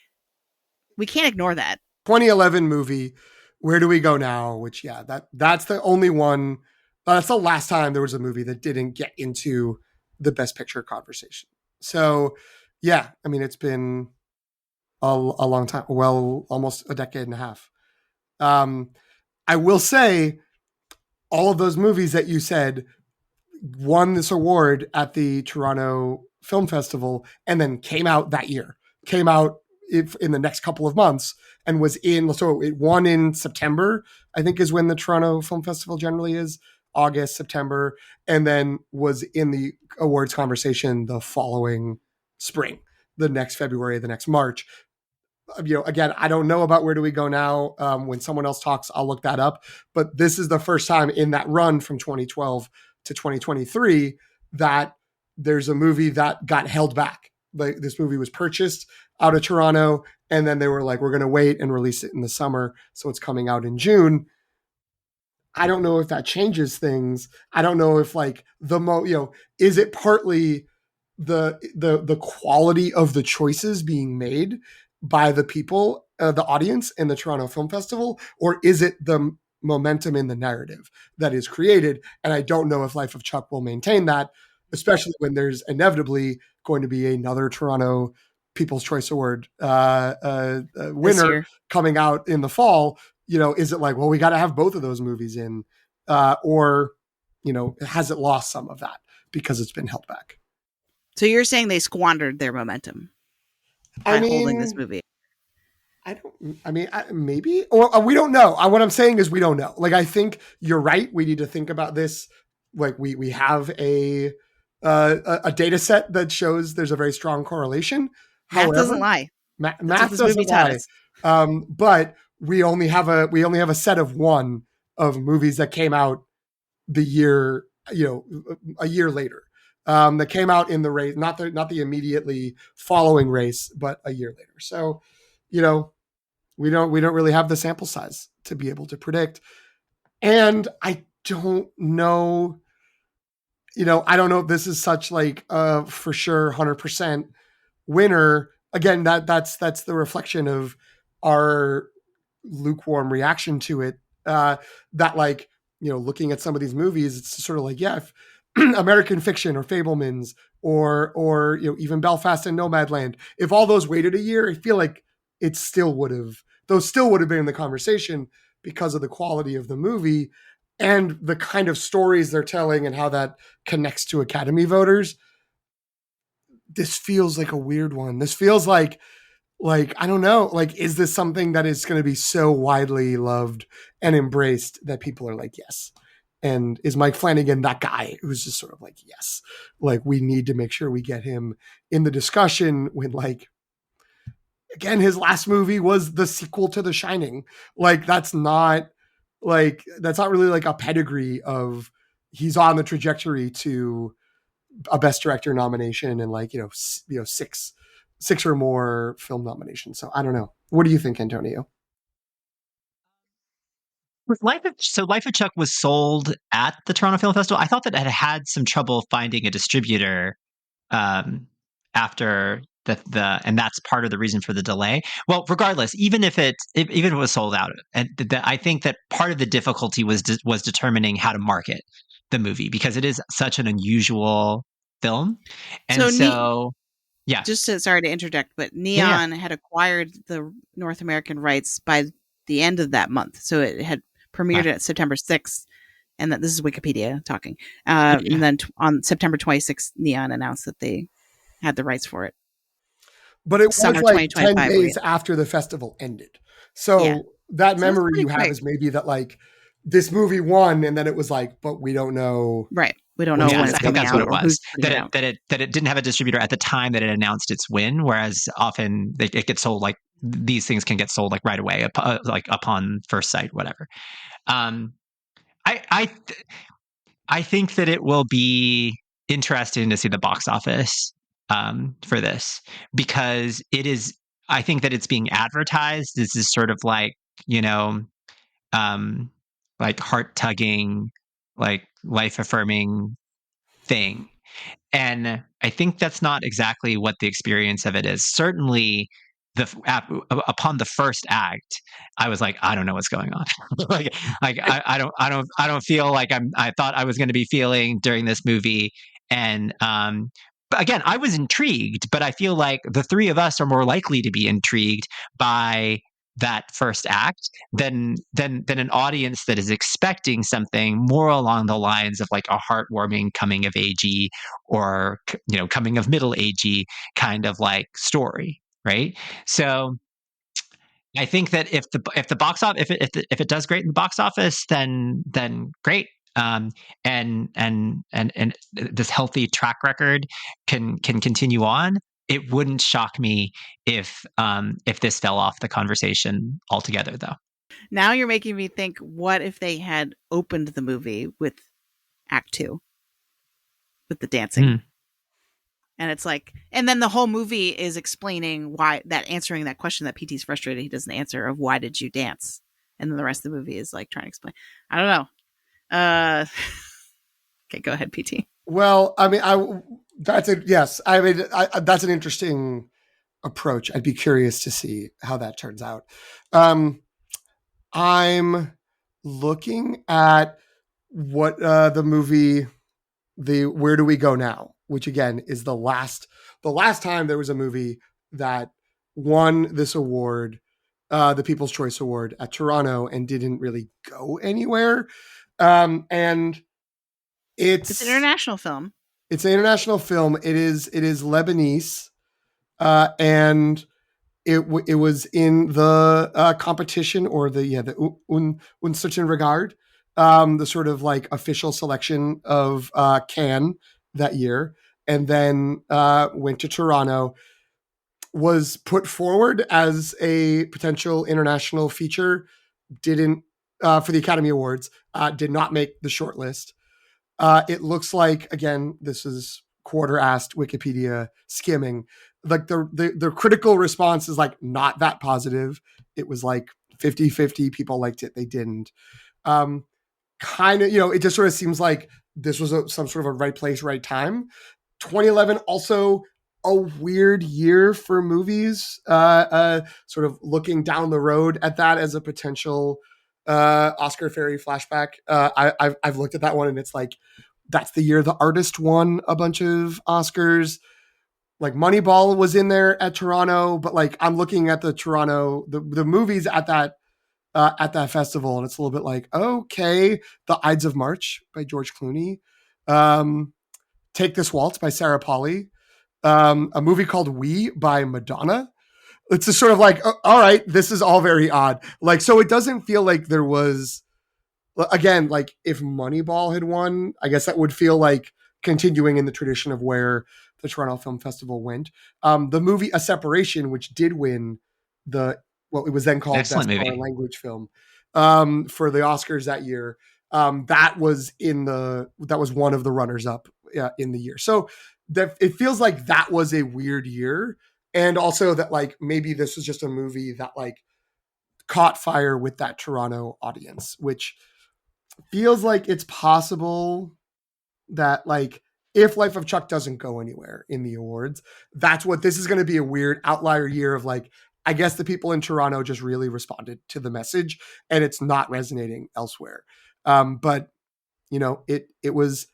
we can't ignore that. 2011 movie, Where Do We Go Now? Which, yeah, that's the only one. That's the last time there was a movie that didn't get into the Best Picture conversation. So, yeah, I mean, it's been a long time. Well, almost a decade and a half. I will say, all of those movies that you said won this award at the Toronto Film Festival, and then came out that year. Came out in the next couple of months, and was in. So it won in September, I think, is when the Toronto Film Festival generally is. August, September, and then was in the awards conversation the following spring, the next February, the next March. Again, I don't know about Where Do We Go Now. When someone else talks, I'll look that up. But this is the first time in that run from 2012 to 2023 that there's a movie that got held back. Like, this movie was purchased out of Toronto, and then they were like, we're going to wait and release it in the summer. So it's coming out in June. I don't know if that changes things. I don't know if like is it partly the quality of the choices being made by the people, the audience in the Toronto Film Festival, or is it the momentum in the narrative that is created? And I don't know if Life of Chuck will maintain that, especially when there's inevitably going to be another Toronto People's Choice Award winner coming out in the fall. Is it like, well, we got to have both of those movies in, or has it lost some of that because it's been held back? So you're saying they squandered their momentum by holding this movie? Maybe, or we don't know. What I'm saying is we don't know. Like, I think you're right. We need to think about this. Like, we have a data set that shows there's a very strong correlation. Math doesn't lie. Math doesn't lie. But we only have a set of one of movies that came out a year later. That came out in the race, not the immediately following race, but a year later. So, we don't really have the sample size to be able to predict. And I don't know, I don't know if this is such like for sure 100% winner. Again, that's the reflection of our lukewarm reaction to it. That like, looking at some of these movies, it's sort of like, yeah, if American Fiction or Fabelmans or even Belfast and Nomadland, if all those waited a year, I feel like those still would have been in the conversation because of the quality of the movie and the kind of stories they're telling and how that connects to Academy voters. This feels like a weird one. This feels like, I don't know, like, is this something that is going to be so widely loved and embraced that people are like, yes. And is Mike Flanagan that guy who's just sort of like, yes, like, we need to make sure we get him in the discussion when, like, again, his last movie was the sequel to The Shining. Like, that's not really like a pedigree of he's on the trajectory to a Best Director nomination and like, six or more film nominations. So I don't know. What do you think, Antonio? With Life of Chuck was sold at the Toronto Film Festival. I thought that it had some trouble finding a distributor after and that's part of the reason for the delay. Well, regardless, even if it was sold out, and I think that part of the difficulty was determining how to market the movie because it is such an unusual film, and so yeah. Sorry to interject, but Neon had acquired the North American rights by the end of that month, so it had premiered at September 6th, and that this is Wikipedia talking. And then on September 26th, Neon announced that they had the rights for it. But it was like 10 days after the festival ended. So that memory you have is maybe that like this movie won and then it was like, but we don't know. Right. We don't know when it's coming out. I think that's what it was. That it didn't have a distributor at the time that it announced its win, whereas often it gets sold like these things can get sold like right away, like upon first sight, whatever. I think that it will be interesting to see the box office for this because it is. I think that it's being advertised. This is sort of like like heart tugging, like life affirming thing, and I think that's not exactly what the experience of it is. Certainly, upon the first act, I was like, I don't know what's going on. I don't feel like I thought I was going to be feeling during this movie. And but again, I was intrigued, but I feel like the three of us are more likely to be intrigued by that first act than an audience that is expecting something more along the lines of like a heartwarming coming of agey or coming of middle agey kind of like story. Right. So I think that if the box office, if it does great in the box office, then great. And this healthy track record can continue on. it wouldn't shock me if this fell off the conversation altogether, though. Now you're making me think, what if they had opened the movie with Act 2 with the dancing? Hmm. And it's like, and then the whole movie is explaining why, that answering that question that PT's frustrated he doesn't answer, of why did you dance? And then the rest of the movie is like trying to explain. I don't know. Okay, go ahead, PT. Well, I mean, that's an interesting approach. I'd be curious to see how that turns out. I'm looking at what the movie, the Where Do We Go Now, which again is the last time there was a movie that won this award, the People's Choice Award at Toronto, and didn't really go anywhere. And it's an international film. It's an international film. It is Lebanese, and it was in the competition, or the Uncertain Regard, the sort of like official selection of Cannes that year, and then went to Toronto. Was put forward as a potential international feature. Didn't for the Academy Awards. Did not make the shortlist. It looks like, again, this is quarter-assed Wikipedia skimming. Like the critical response is like not that positive. It was like 50-50. People liked it. They didn't. Kind of, it just sort of seems like this was some sort of a right place, right time. 2011 also a weird year for movies. Sort of looking down the road at that as a potential Oscar fairy flashback. I've looked at that one, and it's like that's the year The Artist won a bunch of Oscars. Like Moneyball was in there at Toronto, but like I'm looking at the Toronto the movies at that festival, and it's a little bit like, okay, The Ides of March by George Clooney, Take This Waltz by Sarah Polley, a movie called We by Madonna. It's just sort of like, all right, this is all very odd. Like, so it doesn't feel like there was, again, like if Moneyball had won, I guess that would feel like continuing in the tradition of where the Toronto Film Festival went. The movie A Separation, which did win what it was then called Excellent Best movie. Foreign Language Film for the Oscars that year. That was one of the runners up in the year. So it feels like that was a weird year. And also that like maybe this was just a movie that like caught fire with that Toronto audience, which feels like it's possible that like if Life of Chuck doesn't go anywhere in the awards, that's what this is going to be, a weird outlier year of like, I guess the people in Toronto just really responded to the message and it's not resonating elsewhere. But this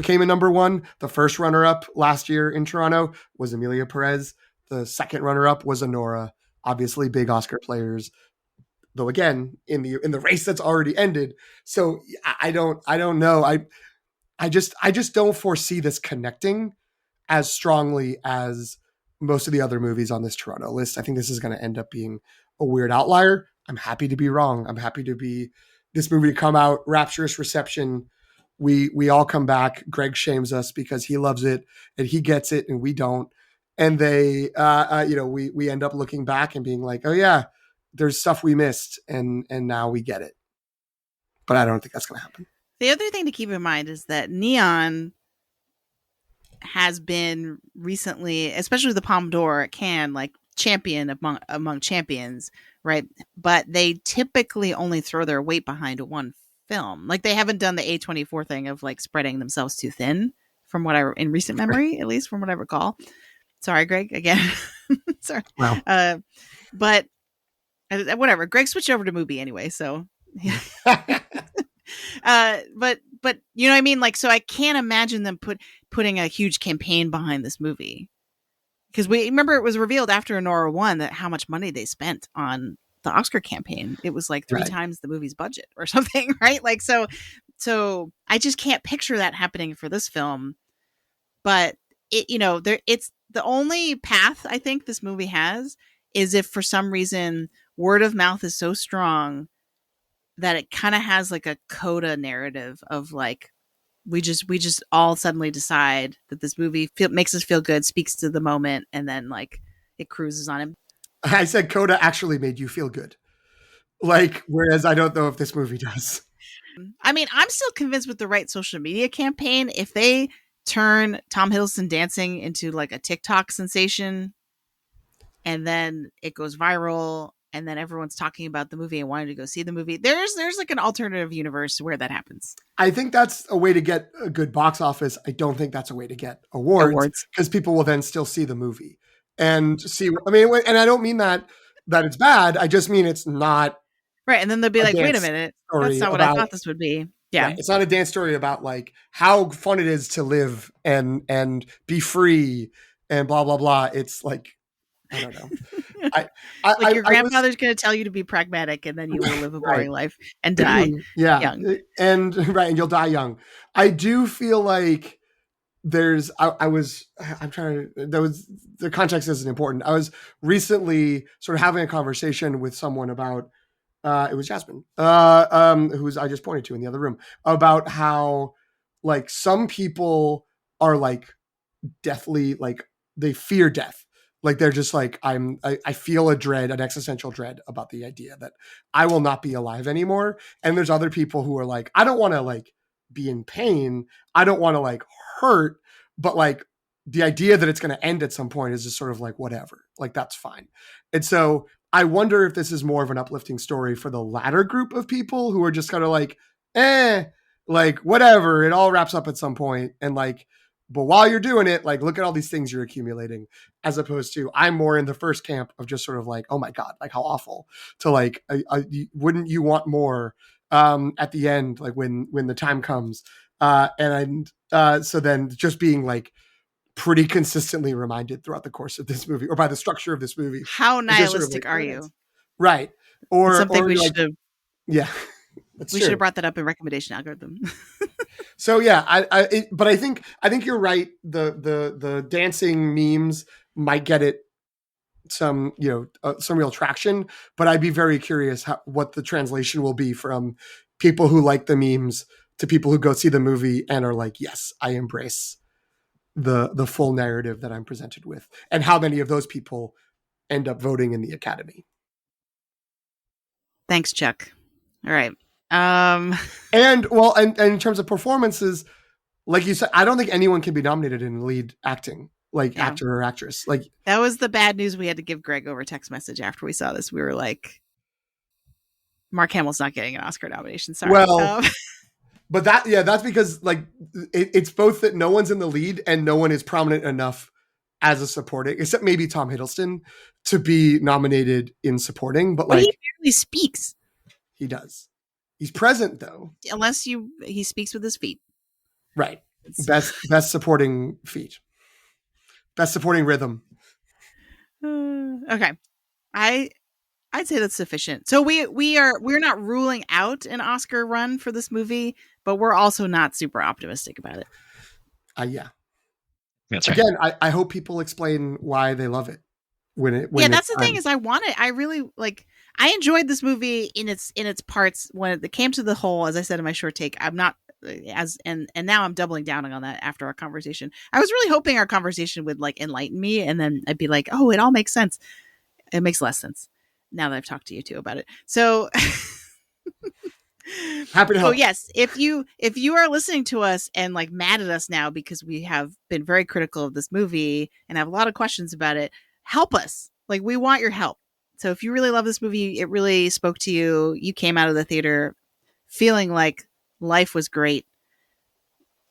came in number one. The first runner up last year in Toronto was Emilia Perez. The second runner up was Anora. Obviously big Oscar players, though again in the race that's already ended. So I don't know. I just don't foresee this connecting as strongly as most of the other movies on this Toronto list. I think this is going to end up being a weird outlier. I'm happy to be wrong. I'm happy to be this movie to come out, rapturous reception. We all come back. Greg shames us because he loves it and he gets it and we don't. And they, we end up looking back and being like, oh yeah, there's stuff we missed and now we get it. But I don't think that's going to happen. The other thing to keep in mind is that Neon has been recently, especially the Palme d'Or at Cannes, like champion among champions, right? But they typically only throw their weight behind one film. Like they haven't done the A24 thing of like spreading themselves too thin, from what I in recent memory, at least from what I recall. Sorry, Greg, again. Sorry. Wow. But whatever. Greg switched over to movie anyway, so but you know what I mean? Like, so I can't imagine them putting a huge campaign behind this movie. Because we remember it was revealed after Anora won that how much money they spent on the Oscar campaign. It was like 3 times the movie's budget or something, right? Like, so I just can't picture that happening for this film. But it's the only path I think this movie has is if for some reason word of mouth is so strong that it kind of has like a coda narrative of like we just all suddenly decide that this movie makes us feel good, speaks to the moment, and then like it cruises on him. I said Coda actually made you feel good. Like, whereas I don't know if this movie does. I mean, I'm still convinced with the right social media campaign, if they turn Tom Hiddleston dancing into like a TikTok sensation and then it goes viral and then everyone's talking about the movie and wanting to go see the movie, there's like an alternative universe where that happens. I think that's a way to get a good box office. I don't think that's a way to get awards because people will then still see the movie and see. I mean, and I don't mean that it's bad. I just mean it's not right. And then they'll be like, "Wait a minute, that's not what I thought this would be." Yeah, right. It's not a dance story about like how fun it is to live and be free and blah blah blah. It's like, I don't know. Like your grandfather's going to tell you to be pragmatic, and then you will live a boring life and die young. And you'll die young. I do feel like there's. I'm trying to. The context isn't important. I was recently sort of having a conversation with someone about. It was Jasmine, who I just pointed to in the other room, about how like some people are like deathly, like they fear death. Like they're just like, I feel an existential dread about the idea that I will not be alive anymore. And there's other people who are like, I don't want to like be in pain. I don't want to like hurt, but like the idea that it's going to end at some point is just sort of like, whatever, like that's fine. And so I wonder if this is more of an uplifting story for the latter group of people who are just kind of like, like whatever, it all wraps up at some point. And like, but while you're doing it, like, look at all these things you're accumulating, as opposed to I'm more in the first camp of just sort of like, oh my God, like how awful to like, wouldn't you want more at the end, like when the time comes. So then just being like pretty consistently reminded throughout the course of this movie or by the structure of this movie. How nihilistic sort of like, are you? Right. Or something we like, should have. Yeah. We should have brought that up in recommendation algorithm. So yeah, but I think you're right. The dancing memes might get it some real traction, but I'd be very curious what the translation will be from people who like the memes to people who go see the movie and are like, yes, I embrace the full narrative that I'm presented with, and how many of those people end up voting in the Academy. Thanks, Chuck. All right. And in terms of performances, like you said, I don't think anyone can be nominated in lead acting, like actor or actress. Like that was the bad news we had to give Greg over text message after we saw this. We were like, Mark Hamill's not getting an Oscar nomination. Sorry. Well, but that's because like it's both that no one's in the lead and no one is prominent enough as a supporting, except maybe Tom Hiddleston, to be nominated in supporting. But like, he barely speaks. He does. He's present though. Unless he speaks with his feet. Right. Best supporting feet. Best supporting rhythm. Okay. I'd say that's sufficient. So we're not ruling out an Oscar run for this movie, but we're also not super optimistic about it. Yeah. That's right. Again, I hope people explain why they love it. That's the thing is I really like. I enjoyed this movie in its parts when it came to the whole, as I said in my short take. I'm not and now I'm doubling down on that after our conversation. I was really hoping our conversation would like enlighten me, and then I'd be like, oh, it all makes sense. It makes less sense now that I've talked to you two about it. So happy to help. So yes, if you are listening to us and like mad at us now because we have been very critical of this movie and have a lot of questions about it, help us. Like, we want your help. So if you really love this movie, it really spoke to you, you came out of the theater feeling like life was great,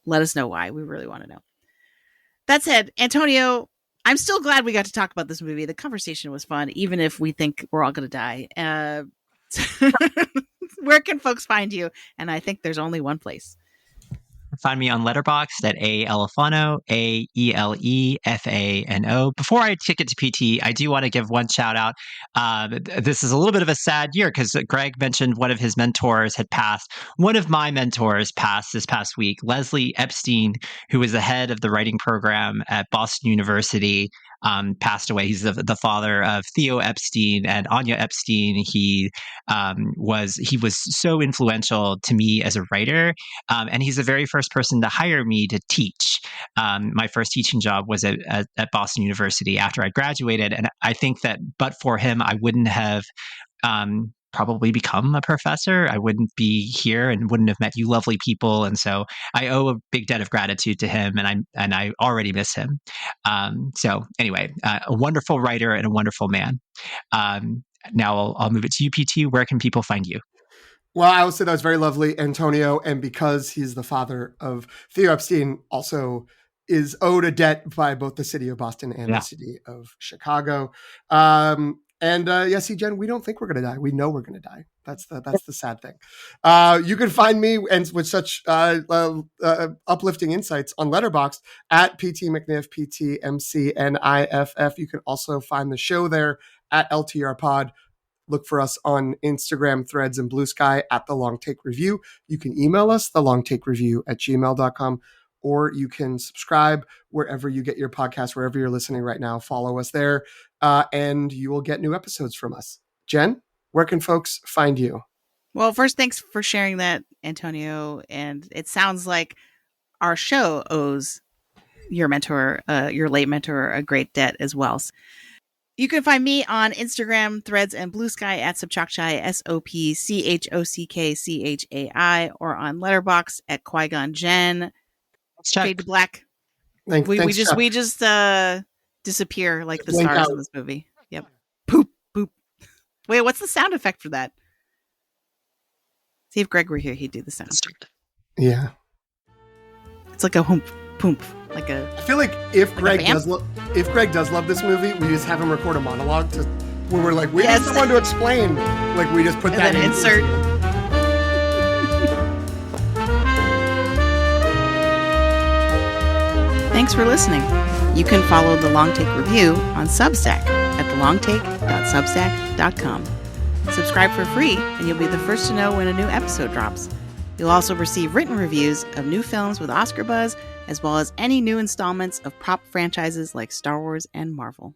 let us know why. We really want to know. That said, Antonio, I'm still glad we got to talk about this movie. The conversation was fun, even if we think we're all going to die. Where can folks find you? And I think there's only one place. Find me on Letterboxd at Alefano, AELEFANO. Before I kick it to PT, I do want to give one shout out. This is a little bit of a sad year because Greg mentioned one of his mentors had passed. One of my mentors passed this past week, Leslie Epstein, who was the head of the writing program at Boston University. passed away. He's the father of Theo Epstein and Anya Epstein. He was so influential to me as a writer, and he's the very first person to hire me to teach. My first teaching job was at Boston University after I graduated, and I think that but for him, I wouldn't have probably become a professor. I wouldn't be here and wouldn't have met you lovely people. And so I owe a big debt of gratitude to him, and I already miss him. So anyway, a wonderful writer and a wonderful man. Now I'll move it to you, PT. Where can people find you? Well, I would say that was very lovely, Antonio. And because he's the father of Theo Epstein, also is owed a debt by both the city of Boston and the city of Chicago. See, Jen, we don't think we're going to die. We know we're going to die. That's the sad thing. You can find me and with such uplifting insights on Letterboxd at PT McNiff, PTMCNIFF. You can also find the show there at LTR Pod. Look for us on Instagram, Threads, and Blue Sky at The Long Take Review. You can email us, thelongtakereview@gmail.com, or you can subscribe wherever you get your podcast, wherever you're listening right now. Follow us there, and you will get new episodes from us. Jen, where can folks find you? Well, first, thanks for sharing that, Antonio. And it sounds like our show owes your mentor, your late mentor, a great debt as well. You can find me on Instagram, Threads, and Blue Sky at Sopchockchai, SOPCHOCKCHAI, or on Letterboxd at Qui-Gon Jen. Fade to black. We just disappear like the stars in this movie. Yep. Poop, boop. Wait, what's the sound effect for that? See if Greg were here, he'd do the sound. Yeah. It's like a hump, poomp. Like a. I feel like if Greg does love this movie, we just have him record a monologue where we're like, we need someone to explain. Like we just put and that then in. Insert. Thanks for listening. You can follow The Long Take Review on Substack at thelongtake.substack.com. Subscribe for free, and you'll be the first to know when a new episode drops. You'll also receive written reviews of new films with Oscar buzz, as well as any new installments of prop franchises like Star Wars and Marvel.